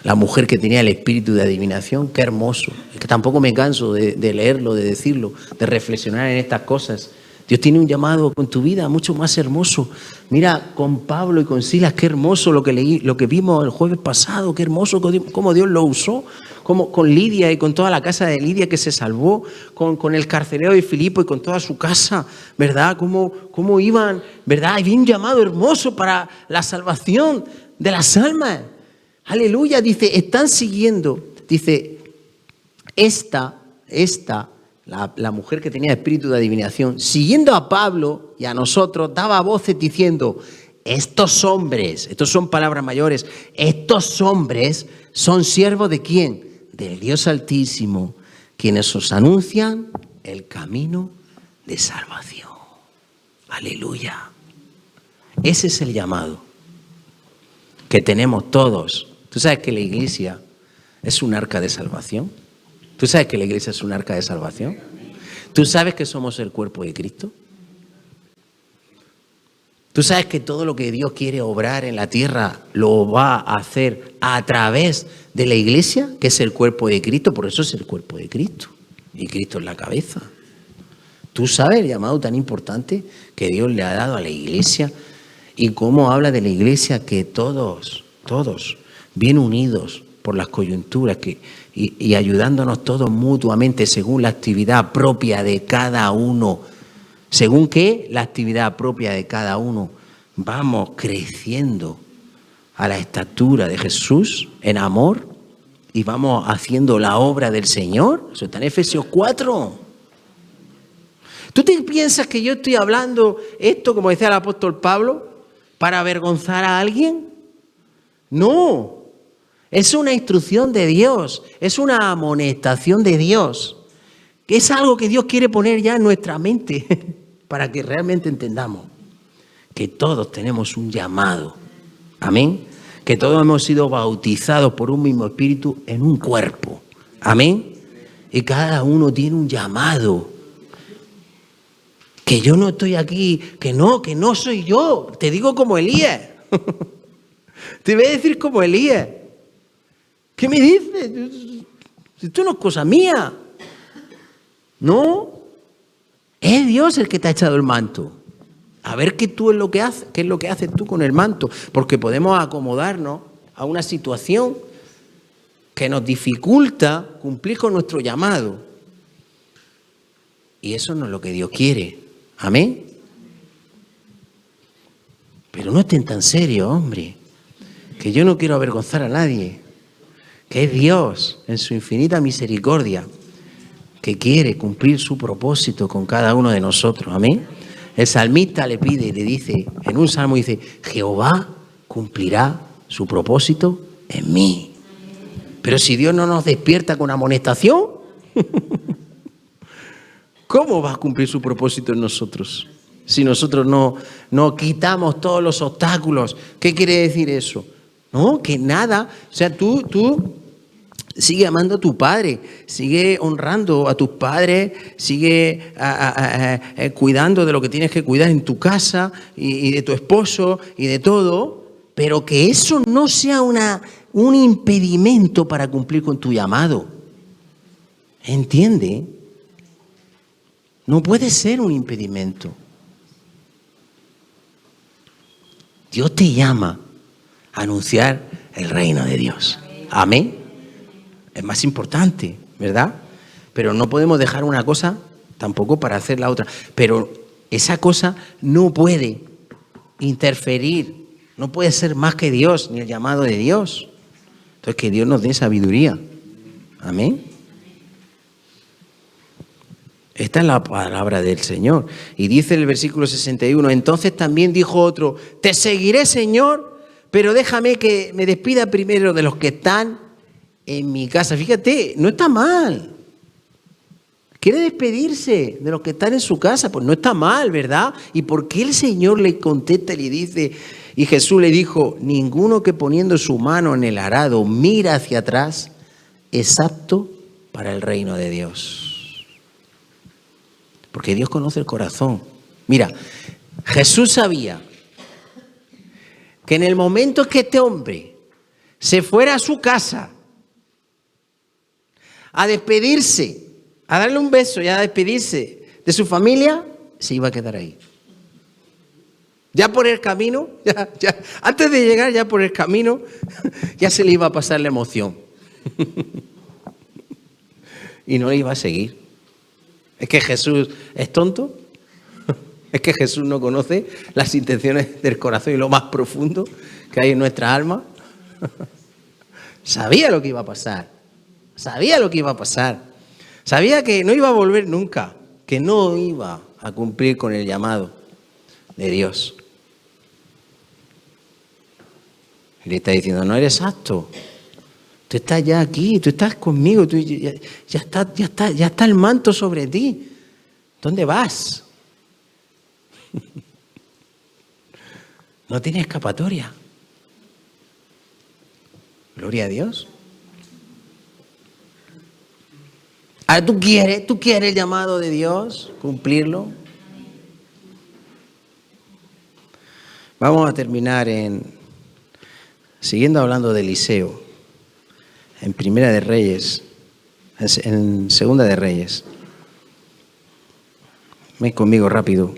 La mujer que tenía el espíritu de adivinación. Qué hermoso. Es que tampoco me canso de leerlo, de decirlo, de reflexionar en estas cosas. Dios tiene un llamado con tu vida mucho más hermoso. Mira, con Pablo y con Silas, qué hermoso lo que vimos el jueves pasado, qué hermoso cómo Dios lo usó, como con Lidia y con toda la casa de Lidia que se salvó, con el carcelero de Filipo y con toda su casa, ¿verdad? Cómo iban, ¿verdad? Había un llamado hermoso para la salvación de las almas. Aleluya, dice, están siguiendo, dice, la mujer que tenía espíritu de adivinación, siguiendo a Pablo y a nosotros, daba voces diciendo, estos hombres, estos son palabras mayores, estos hombres son siervos ¿de quién? Del Dios Altísimo, quienes os anuncian el camino de salvación. Aleluya. Ese es el llamado que tenemos todos. ¿Tú sabes que la iglesia es un arca de salvación? ¿Tú sabes que la iglesia es un arca de salvación? ¿Tú sabes que somos el cuerpo de Cristo? ¿Tú sabes que todo lo que Dios quiere obrar en la tierra lo va a hacer a través de la iglesia, que es el cuerpo de Cristo? Por eso es el cuerpo de Cristo. Y Cristo es la cabeza. ¿Tú sabes el llamado tan importante que Dios le ha dado a la iglesia? Y cómo habla de la iglesia que todos, bien unidos por las coyunturas y ayudándonos todos mutuamente según la actividad propia de cada uno. ¿Según qué? La actividad propia de cada uno. Vamos creciendo a la estatura de Jesús en amor y vamos haciendo la obra del Señor. Eso está en Efesios 4. ¿Tú te piensas que yo estoy hablando esto, como decía el apóstol Pablo, para avergonzar a alguien? No. Es una instrucción de Dios, es una amonestación de Dios, que es algo que Dios quiere poner ya en nuestra mente para que realmente entendamos que todos tenemos un llamado, amén, que todos hemos sido bautizados por un mismo espíritu en un cuerpo, amén, y cada uno tiene un llamado, que yo no estoy aquí, que no soy yo, te digo como Elías, te voy a decir como Elías. ¿Qué me dices? Esto no es cosa mía. No. Es Dios el que te ha echado el manto. A ver qué es lo que haces tú con el manto. Porque podemos acomodarnos a una situación que nos dificulta cumplir con nuestro llamado. Y eso no es lo que Dios quiere. Amén. Pero no estén tan serios, hombre. Que yo no quiero avergonzar a nadie. Que es Dios, en su infinita misericordia, que quiere cumplir su propósito con cada uno de nosotros. Amén. El salmista le pide y le dice, en un salmo dice, Jehová cumplirá su propósito en mí. Pero si Dios no nos despierta con amonestación, ¿cómo va a cumplir su propósito en nosotros? Si nosotros no quitamos todos los obstáculos. ¿Qué quiere decir eso? No, que nada. O sea, tú Sigue amando a tu padre, sigue honrando a tus padres, sigue cuidando de lo que tienes que cuidar en tu casa y de tu esposo y de todo, pero que eso no sea un impedimento para cumplir con tu llamado. ¿Entiende? No puede ser un impedimento. Dios te llama a anunciar el reino de Dios. Amén. Es más importante, ¿verdad? Pero no podemos dejar una cosa tampoco para hacer la otra. Pero esa cosa no puede interferir, no puede ser más que Dios, ni el llamado de Dios. Entonces, que Dios nos dé sabiduría. Amén. Esta es la palabra del Señor. Y dice el versículo 61, entonces también dijo otro, te seguiré, Señor, pero déjame que me despida primero de los que están en mi casa. Fíjate, no está mal. Quiere despedirse de los que están en su casa, pues no está mal, ¿verdad? ¿Y por qué el Señor le contesta y le dice, y Jesús le dijo, ninguno que poniendo su mano en el arado mira hacia atrás es apto para el reino de Dios? Porque Dios conoce el corazón. Mira, Jesús sabía que en el momento que este hombre se fuera a su casa a despedirse, a darle un beso y a despedirse de su familia, se iba a quedar ahí. Ya por el camino, antes de llegar ya por el camino, ya se le iba a pasar la emoción. Y no le iba a seguir. ¿Es que Jesús es tonto? ¿Es que Jesús no conoce las intenciones del corazón y lo más profundo que hay en nuestra alma? Sabía lo que iba a pasar. Sabía lo que iba a pasar. Sabía que no iba a volver nunca, que no iba a cumplir con el llamado de Dios. Y le está diciendo, no eres apto. Tú estás ya aquí, tú estás conmigo, ya está el manto sobre ti. ¿Dónde vas? No tiene escapatoria. Gloria a Dios. Ahora, ¿tú quieres el llamado de Dios? ¿Cumplirlo? Vamos a terminar siguiendo hablando de Eliseo, en Primera de Reyes, en Segunda de Reyes. Ven conmigo rápido.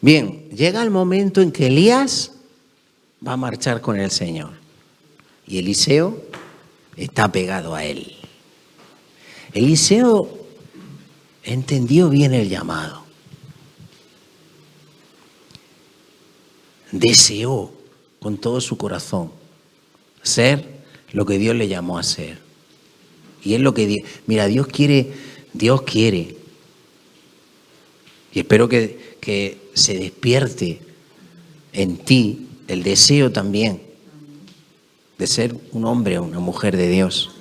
Bien, llega el momento en que Elías va a marchar con el Señor y Eliseo está pegado a él. Eliseo entendió bien el llamado. Deseó con todo su corazón ser lo que Dios le llamó a ser. Y es lo que mira, Dios quiere. Y espero que se despierte en ti el deseo también de ser un hombre o una mujer de Dios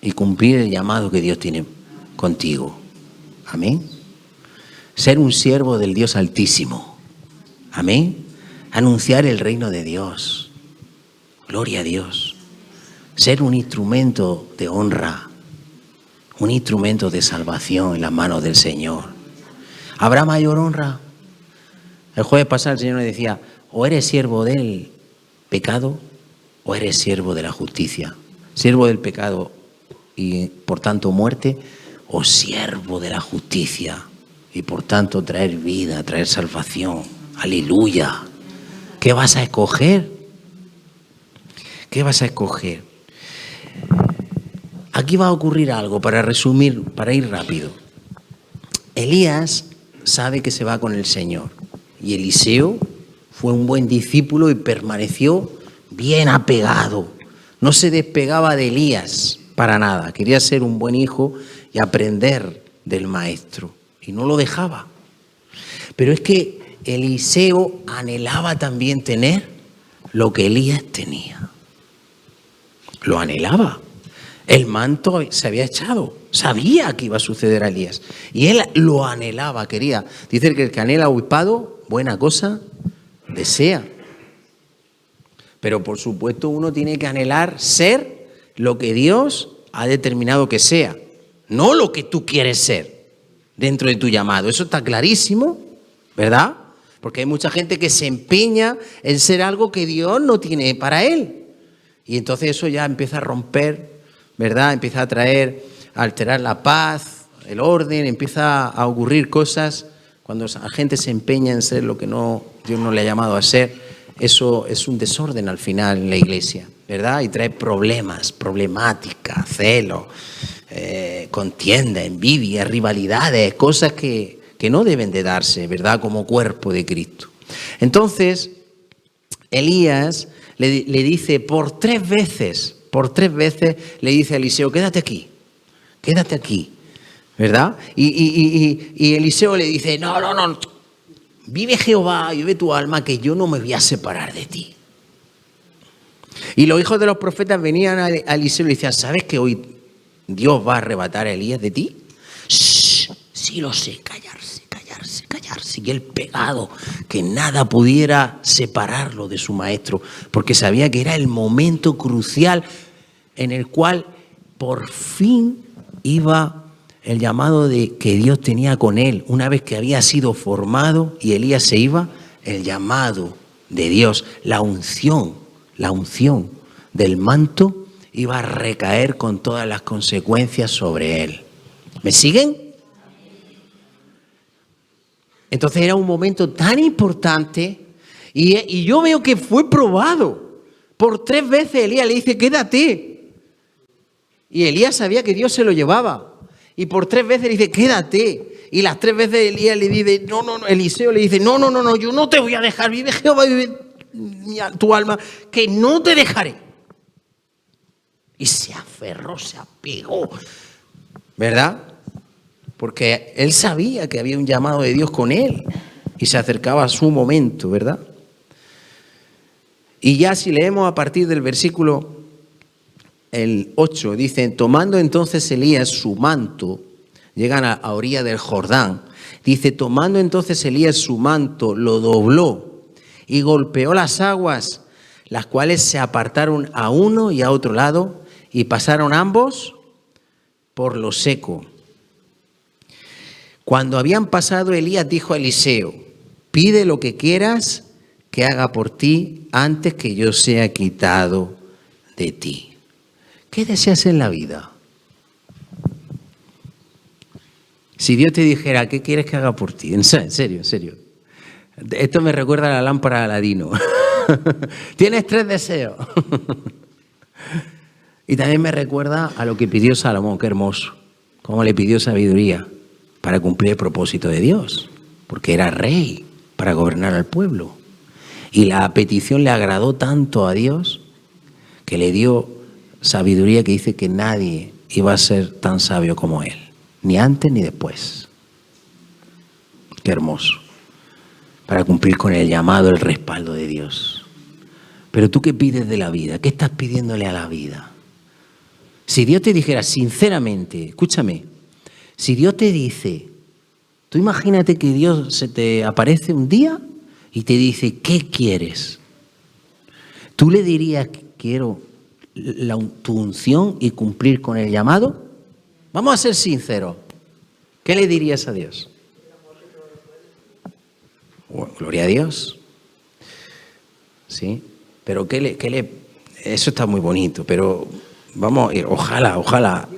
y cumplir el llamado que Dios tiene contigo. Amén. Ser un siervo del Dios Altísimo. Amén. Anunciar el reino de Dios. Gloria a Dios. Ser un instrumento de honra, un instrumento de salvación en las manos del Señor. ¿Habrá mayor honra? El jueves pasado el Señor me decía, o eres siervo del pecado o eres siervo de la justicia. Siervo del pecado y por tanto muerte, o siervo de la justicia y por tanto traer vida, traer salvación. Aleluya. ¿Qué vas a escoger? ¿Qué vas a escoger? Aquí va a ocurrir algo, para resumir, para ir rápido. Elías sabe que se va con el Señor y Eliseo fue un buen discípulo y permaneció bien apegado. No se despegaba de Elías para nada. Quería ser un buen hijo y aprender del maestro y no lo dejaba. Pero es que Eliseo anhelaba también tener lo que Elías tenía. Lo anhelaba. El manto se había echado. Sabía que iba a suceder a Elías. Y él lo anhelaba, quería. Dice que el que anhela obispado, buena cosa desea. Pero por supuesto uno tiene que anhelar ser lo que Dios ha determinado que sea. No lo que tú quieres ser dentro de tu llamado. Eso está clarísimo, ¿verdad? Porque hay mucha gente que se empeña en ser algo que Dios no tiene para él. Y entonces eso ya empieza a romper, ¿verdad? Empieza a a alterar la paz, el orden, empieza a ocurrir cosas. Cuando la gente se empeña en ser lo que Dios no le ha llamado a ser, eso es un desorden al final en la iglesia, ¿verdad? Y trae problemas, problemática, celo, contienda, envidia, rivalidades, cosas que no deben de darse, ¿verdad? Como cuerpo de Cristo. Entonces, Elías le dice por tres veces le dice a Eliseo, quédate aquí, ¿verdad? Y Eliseo le dice, no, vive Jehová, vive tu alma, que yo no me voy a separar de ti. Y los hijos de los profetas venían a Eliseo y le decían, ¿sabes que hoy Dios va a arrebatar a Elías de ti? Shh, sí lo sé, callarse. Y él pegado, que nada pudiera separarlo de su maestro, porque sabía que era el momento crucial en el cual por fin iba el llamado de que Dios tenía con él. Una vez que había sido formado y Elías se iba, el llamado de Dios, la unción del manto iba a recaer con todas las consecuencias sobre él. ¿Me siguen? Entonces era un momento tan importante y yo veo que fue probado. Por tres veces Elías le dice, quédate. Y Elías sabía que Dios se lo llevaba. Y por tres veces le dice, quédate. Y las tres veces Elías le dice, no, Eliseo le dice, no, yo no te voy a dejar. Vive Jehová, vive tu alma, que no te dejaré. Y se aferró, se apegó, ¿verdad? Porque él sabía que había un llamado de Dios con él y se acercaba a su momento, ¿verdad? Y ya si leemos a partir del versículo el 8, dice, tomando entonces Elías su manto, llegan a orilla del Jordán, dice, tomando entonces Elías su manto, lo dobló y golpeó las aguas, las cuales se apartaron a uno y a otro lado y pasaron ambos por lo seco. Cuando habían pasado, Elías dijo a Eliseo, pide lo que quieras que haga por ti antes que yo sea quitado de ti. ¿Qué deseas en la vida? Si Dios te dijera, ¿qué quieres que haga por ti? En serio. Esto me recuerda a la lámpara de Aladino. Tienes 3 deseos. Y también me recuerda a lo que pidió Salomón, qué hermoso. Cómo le pidió sabiduría para cumplir el propósito de Dios, porque era rey para gobernar al pueblo. Y la petición le agradó tanto a Dios que le dio sabiduría, que dice que nadie iba a ser tan sabio como él, ni antes ni después. Qué hermoso, para cumplir con el llamado, el respaldo de Dios. Pero tú, ¿qué pides de la vida? ¿Qué estás pidiéndole a la vida? Si Dios te dijera sinceramente, escúchame, si Dios te dice, tú imagínate que Dios se te aparece un día y te dice, ¿qué quieres? ¿Tú le dirías, quiero tu unción y cumplir con el llamado? Vamos a ser sinceros. ¿Qué le dirías a Dios? Bueno, gloria a Dios. Sí, pero eso está muy bonito, pero vamos, ojalá.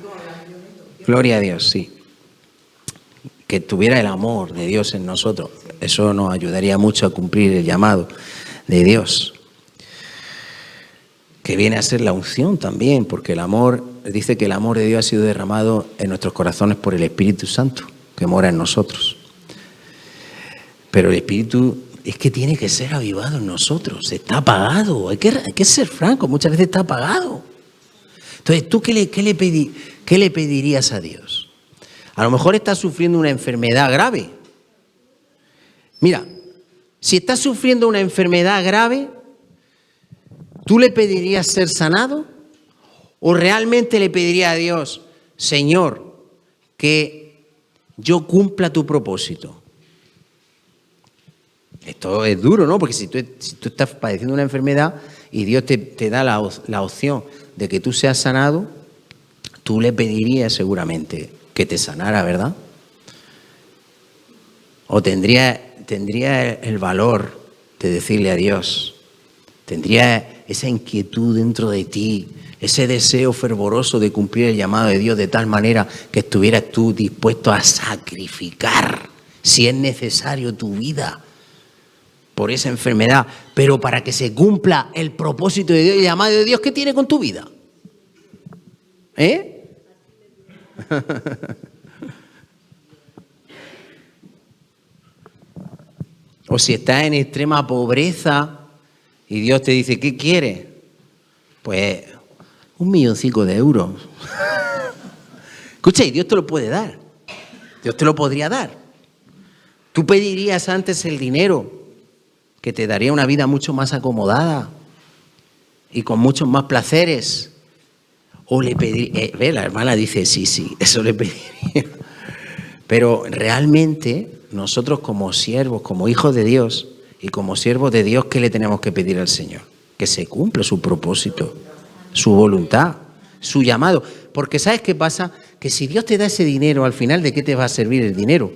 Gloria a Dios, sí. Que tuviera el amor de Dios en nosotros. Eso nos ayudaría mucho a cumplir el llamado de Dios. Que viene a ser la unción también, porque el amor, dice que el amor de Dios ha sido derramado en nuestros corazones por el Espíritu Santo, que mora en nosotros. Pero el Espíritu es que tiene que ser avivado en nosotros, está apagado, hay que ser franco, muchas veces está apagado. Entonces, ¿tú qué le pedirías a Dios? A lo mejor estás sufriendo una enfermedad grave. Mira, Si estás sufriendo una enfermedad grave, ¿tú le pedirías ser sanado? ¿O realmente le pedirías a Dios, Señor, que yo cumpla tu propósito? Esto es duro, ¿no? Porque si tú estás padeciendo una enfermedad y Dios te da la opción de que tú seas sanado, tú le pedirías seguramente que te sanara, ¿verdad? O tendría el valor de decirle a Dios, tendría esa inquietud dentro de ti, ese deseo fervoroso de cumplir el llamado de Dios de tal manera que estuvieras tú dispuesto a sacrificar, si es necesario, tu vida por esa enfermedad, pero para que se cumpla el propósito de Dios y el llamado de Dios que tiene con tu vida. O si estás en extrema pobreza y Dios te dice, ¿qué quieres? Pues 1 milloncito de euros. Escucha, y Dios te lo puede dar. Dios te lo podría dar. Tú pedirías antes el dinero, que te daría una vida mucho más acomodada y con muchos más placeres. O le pediría, la hermana dice, sí, eso le pediría. Pero realmente nosotros como siervos, como hijos de Dios y como siervos de Dios, ¿qué le tenemos que pedir al Señor? Que se cumpla su propósito, su voluntad, su llamado. Porque ¿sabes qué pasa? Que si Dios te da ese dinero, al final, ¿de qué te va a servir el dinero?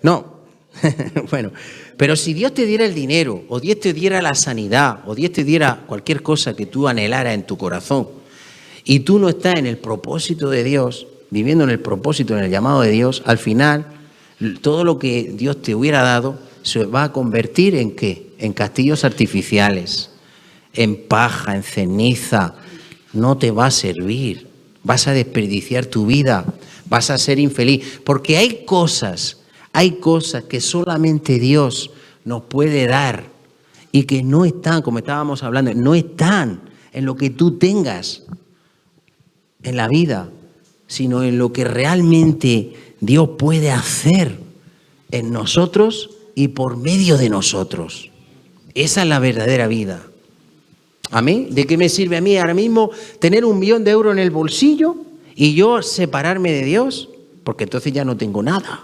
No. Bueno, pero si Dios te diera el dinero, o Dios te diera la sanidad, o Dios te diera cualquier cosa que tú anhelaras en tu corazón, y tú no estás en el propósito de Dios, viviendo en el propósito, en el llamado de Dios, al final, todo lo que Dios te hubiera dado se va a convertir ¿en qué? En castillos artificiales, en paja, en ceniza. No te va a servir. Vas a desperdiciar tu vida, vas a ser infeliz, porque hay cosas que solamente Dios nos puede dar y que no están, como estábamos hablando, no están en lo que tú tengas en la vida, sino en lo que realmente Dios puede hacer en nosotros y por medio de nosotros. Esa es la verdadera vida. ¿Amén? ¿De qué me sirve a mí ahora mismo tener 1 millón de euros en el bolsillo y yo separarme de Dios? Porque entonces ya no tengo nada.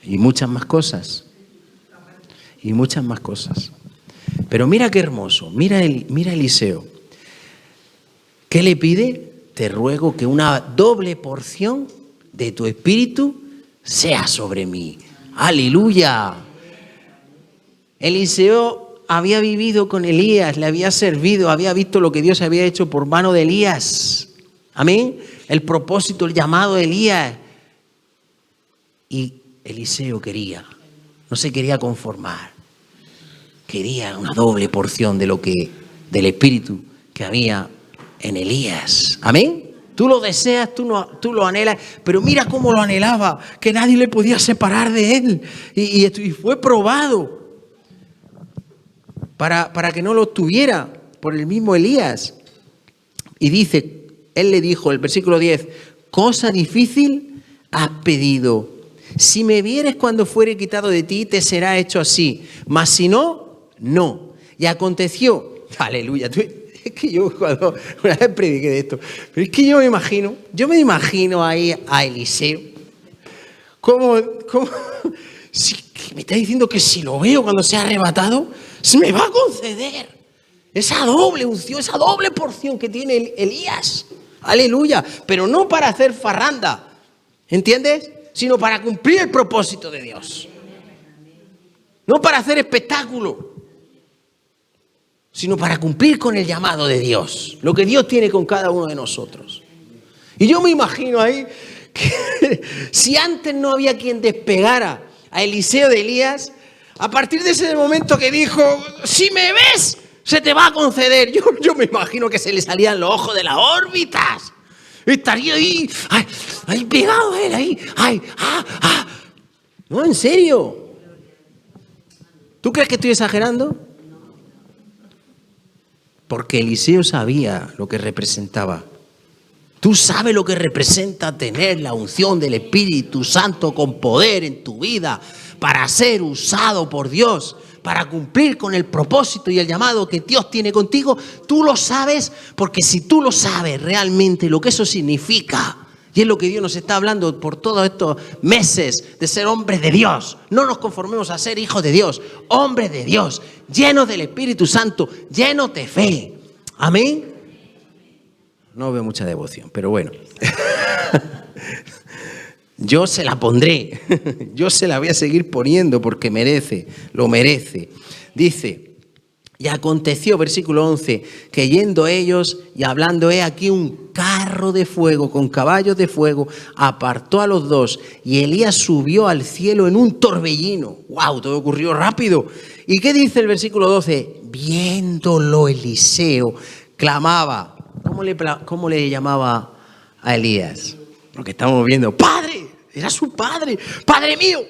Y muchas más cosas. Y muchas más cosas. Pero mira qué hermoso. Mira Eliseo. ¿Qué le pide? Te ruego que una doble porción de tu espíritu sea sobre mí. ¡Aleluya! Eliseo había vivido con Elías, le había servido, había visto lo que Dios había hecho por mano de Elías. Amén. El propósito, el llamado de Elías. Y Eliseo no se quería conformar. Quería una doble porción del espíritu que había en Elías. Amén. Tú lo deseas, tú lo anhelas, pero mira cómo lo anhelaba, que nadie le podía separar de él. Y fue probado para que no lo tuviera por el mismo Elías. Y dice, él le dijo, el versículo 10, cosa difícil has pedido. Si me vieres cuando fuere quitado de ti, te será hecho así. Mas si no, no. Y aconteció, aleluya, es que yo cuando una vez prediqué de esto, pero es que yo me imagino ahí a Eliseo, como me está diciendo que si lo veo cuando sea arrebatado, se me va a conceder esa doble unción, esa doble porción que tiene Elías, aleluya, pero no para hacer farranda, ¿entiendes? Sino para cumplir el propósito de Dios, no para hacer espectáculo, sino para cumplir con el llamado de Dios, lo que Dios tiene con cada uno de nosotros. Y yo me imagino ahí que si antes no había quien despegara a Eliseo de Elías, a partir de ese momento que dijo, si me ves, se te va a conceder. Yo me imagino que se le salían los ojos de las órbitas. Estaría ahí pegado él, ahí. No, en serio. ¿Tú crees que estoy exagerando? Porque Eliseo sabía lo que representaba Tú sabes lo que representa tener la unción del Espíritu Santo con poder en tu vida para ser usado por Dios, para cumplir con el propósito y el llamado que Dios tiene contigo. Tú lo sabes, porque si tú lo sabes realmente lo que eso significa, y es lo que Dios nos está hablando por todos estos meses de ser hombres de Dios. No nos conformemos a ser hijos de Dios, hombres de Dios, llenos del Espíritu Santo, llenos de fe. Amén. No veo mucha devoción, pero bueno. Yo se la pondré. Yo se la voy a seguir poniendo porque merece, lo merece. Dice, y aconteció, versículo 11, que yendo ellos y hablando, he aquí un carro de fuego con caballos de fuego, apartó a los dos, y Elías subió al cielo en un torbellino. ¡Wow! Todo ocurrió rápido. ¿Y qué dice el versículo 12? Viéndolo Eliseo, clamaba. ¿Cómo le llamaba a Elías? Lo que estamos viendo. ¡Padre! Era su padre. ¡Padre mío!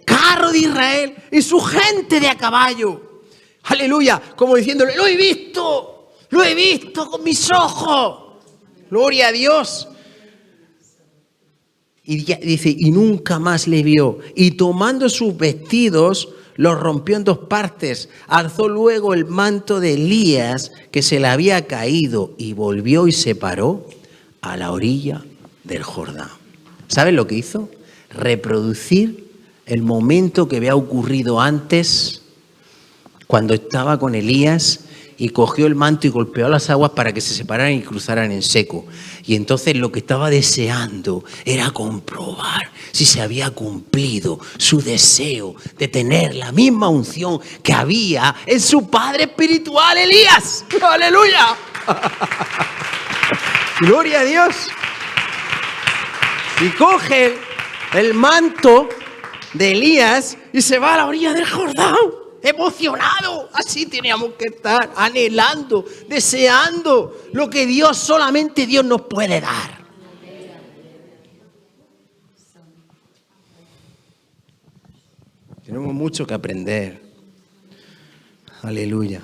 Carro de Israel y su gente de a caballo. ¡Aleluya! Como diciéndole, lo he visto con mis ojos. ¡Gloria a Dios! Y dice, y nunca más le vio. Y tomando sus vestidos, los rompió en dos partes. Alzó luego el manto de Elías que se le había caído y volvió y se paró a la orilla del Jordán. ¿Saben lo que hizo? Reproducir el momento que había ocurrido antes cuando estaba con Elías y cogió el manto y golpeó las aguas para que se separaran y cruzaran en seco. Y entonces lo que estaba deseando era comprobar si se había cumplido su deseo de tener la misma unción que había en su padre espiritual Elías. ¡Aleluya! ¡Gloria a Dios! Y coge el manto de Elías y se va a la orilla del Jordán. Emocionado, así teníamos que estar, anhelando, deseando lo que Dios, solamente Dios nos puede dar. Tenemos mucho que aprender. Aleluya.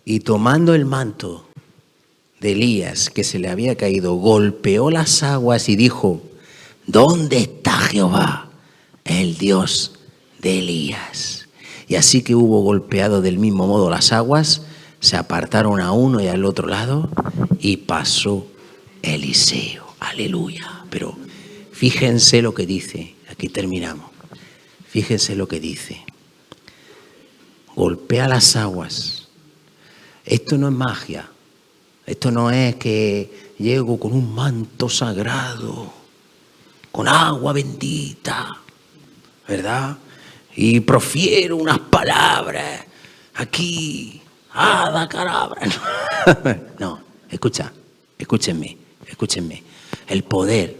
Y tomando el manto de Elías que se le había caído, golpeó las aguas y dijo, ¿dónde está Jehová, el Dios de Elías? Y así que hubo golpeado del mismo modo las aguas, se apartaron a uno y al otro lado y pasó Eliseo. Aleluya. Pero fíjense lo que dice, aquí terminamos. Fíjense lo que dice. Golpea las aguas. Esto no es magia. Esto no es que llego con un manto sagrado, con agua bendita, ¿verdad? Y profiero unas palabras aquí, hada carabra. No, escúchenme. El poder,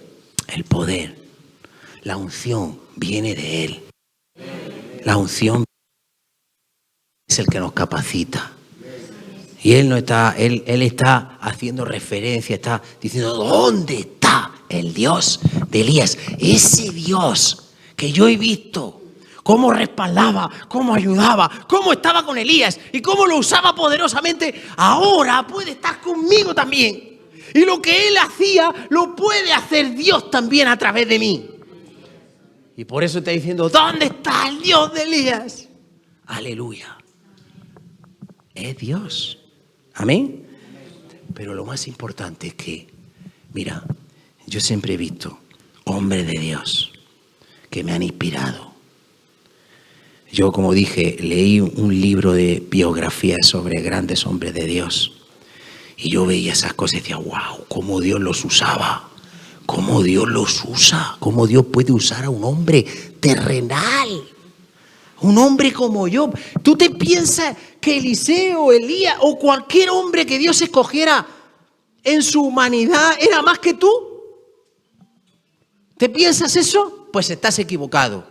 la unción viene de Él. La unción es el que nos capacita. Y Él está haciendo referencia, está diciendo, ¿dónde está el Dios de Elías? Ese Dios que yo he visto, cómo respaldaba, cómo ayudaba, cómo estaba con Elías y cómo lo usaba poderosamente, ahora puede estar conmigo también. Y lo que Él hacía, lo puede hacer Dios también a través de mí. Y por eso está diciendo, ¿dónde está el Dios de Elías? Aleluya. Es Dios. Amén. Pero lo más importante es que, mira, yo siempre he visto hombres de Dios que me han inspirado. Yo, como dije, leí un libro de biografías sobre grandes hombres de Dios. Y yo veía esas cosas y decía, wow, cómo Dios los usaba. Cómo Dios los usa. Cómo Dios puede usar a un hombre terrenal. Un hombre como yo. ¿Tú te piensas que Eliseo, Elías o cualquier hombre que Dios escogiera en su humanidad era más que tú? ¿Te piensas eso? Pues estás equivocado.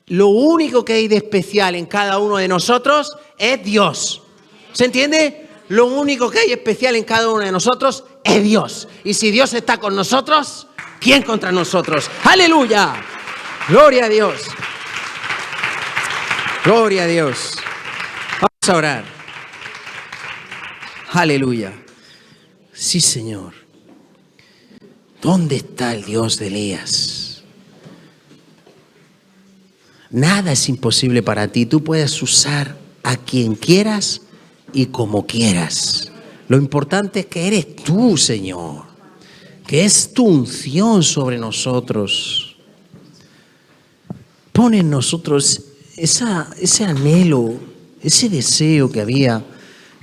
Lo único que hay de especial en cada uno de nosotros es Dios. ¿Se entiende? Lo único que hay especial en cada uno de nosotros es Dios. Y si Dios está con nosotros, ¿quién contra nosotros? ¡Aleluya! ¡Gloria a Dios! Gloria a Dios. Vamos a orar. Aleluya. Sí, Señor. ¿Dónde está el Dios de Elías? Nada es imposible para ti. Tú puedes usar a quien quieras y como quieras. Lo importante es que eres tú, Señor, que es tu unción sobre nosotros. Pon en nosotros ese anhelo, ese deseo que había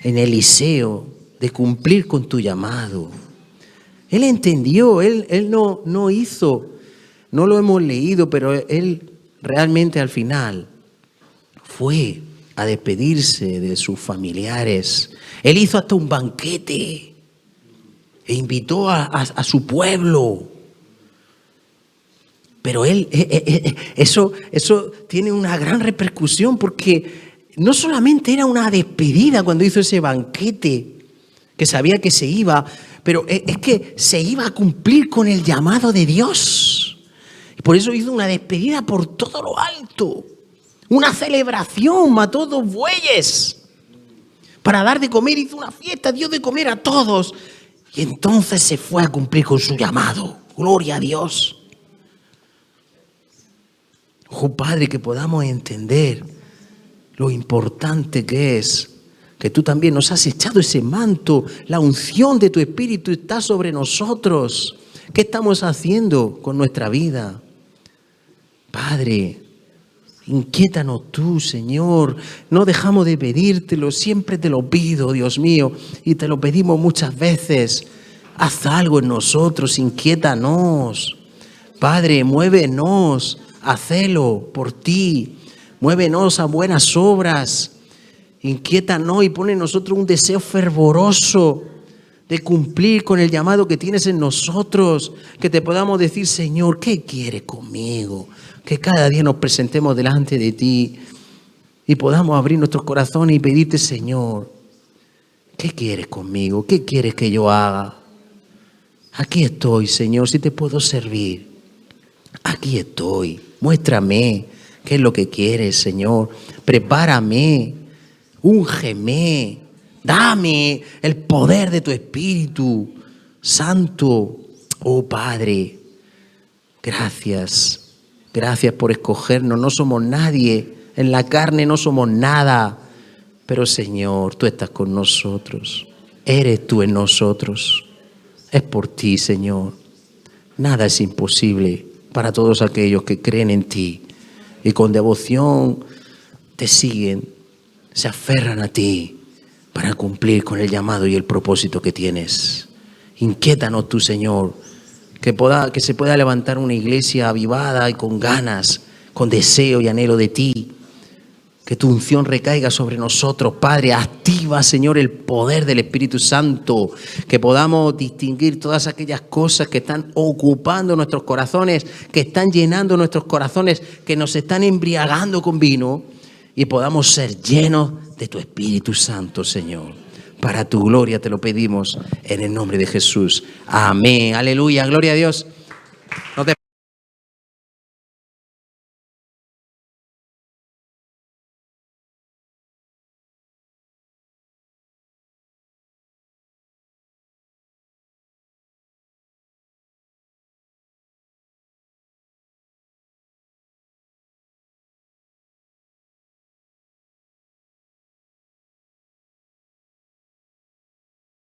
en Eliseo de cumplir con tu llamado. Él entendió, él no hizo, no lo hemos leído, pero él realmente al final fue a despedirse de sus familiares. Él hizo hasta un banquete e invitó a su pueblo. Pero eso tiene una gran repercusión, porque no solamente era una despedida cuando hizo ese banquete, que sabía que se iba, pero es que se iba a cumplir con el llamado de Dios. Y por eso hizo una despedida por todo lo alto. Una celebración, mató 2 bueyes para dar de comer, hizo una fiesta, dio de comer a todos. Y entonces se fue a cumplir con su llamado. Gloria a Dios. Oh Padre, que podamos entender lo importante que es que tú también nos has echado ese manto, la unción de tu Espíritu está sobre nosotros. ¿Qué estamos haciendo con nuestra vida? Padre, inquiétanos tú, Señor. No dejamos de pedírtelo, siempre te lo pido, Dios mío, y te lo pedimos muchas veces. Haz algo en nosotros, inquiétanos. Padre, muévenos, hacelo por ti. Muévenos a buenas obras. Inquiétanos y pone en nosotros un deseo fervoroso de cumplir con el llamado que tienes en nosotros. Que te podamos decir, Señor, ¿qué quieres conmigo? Que cada día nos presentemos delante de ti y podamos abrir nuestros corazones y pedirte, Señor, ¿qué quieres conmigo? ¿Qué quieres que yo haga? Aquí estoy, Señor, si te puedo servir. Aquí estoy. Muéstrame qué es lo que quieres, Señor. Prepárame. Úngeme, dame el poder de tu Espíritu Santo. Oh Padre, gracias por escogernos. No somos nadie, en la carne no somos nada, pero Señor, tú estás con nosotros. Eres tú en nosotros. Es por ti, Señor. Nada es imposible para todos aquellos que creen en ti y con devoción te siguen. Se aferran a ti para cumplir con el llamado y el propósito que tienes. Inquiétanos tú, Señor, que se pueda levantar una iglesia avivada y con ganas, con deseo y anhelo de ti. Que tu unción recaiga sobre nosotros, Padre. Activa, Señor, el poder del Espíritu Santo. Que podamos distinguir todas aquellas cosas que están ocupando nuestros corazones, que están llenando nuestros corazones, que nos están embriagando con vino. Y podamos ser llenos de tu Espíritu Santo, Señor. Para tu gloria te lo pedimos en el nombre de Jesús. Amén. Aleluya. Gloria a Dios.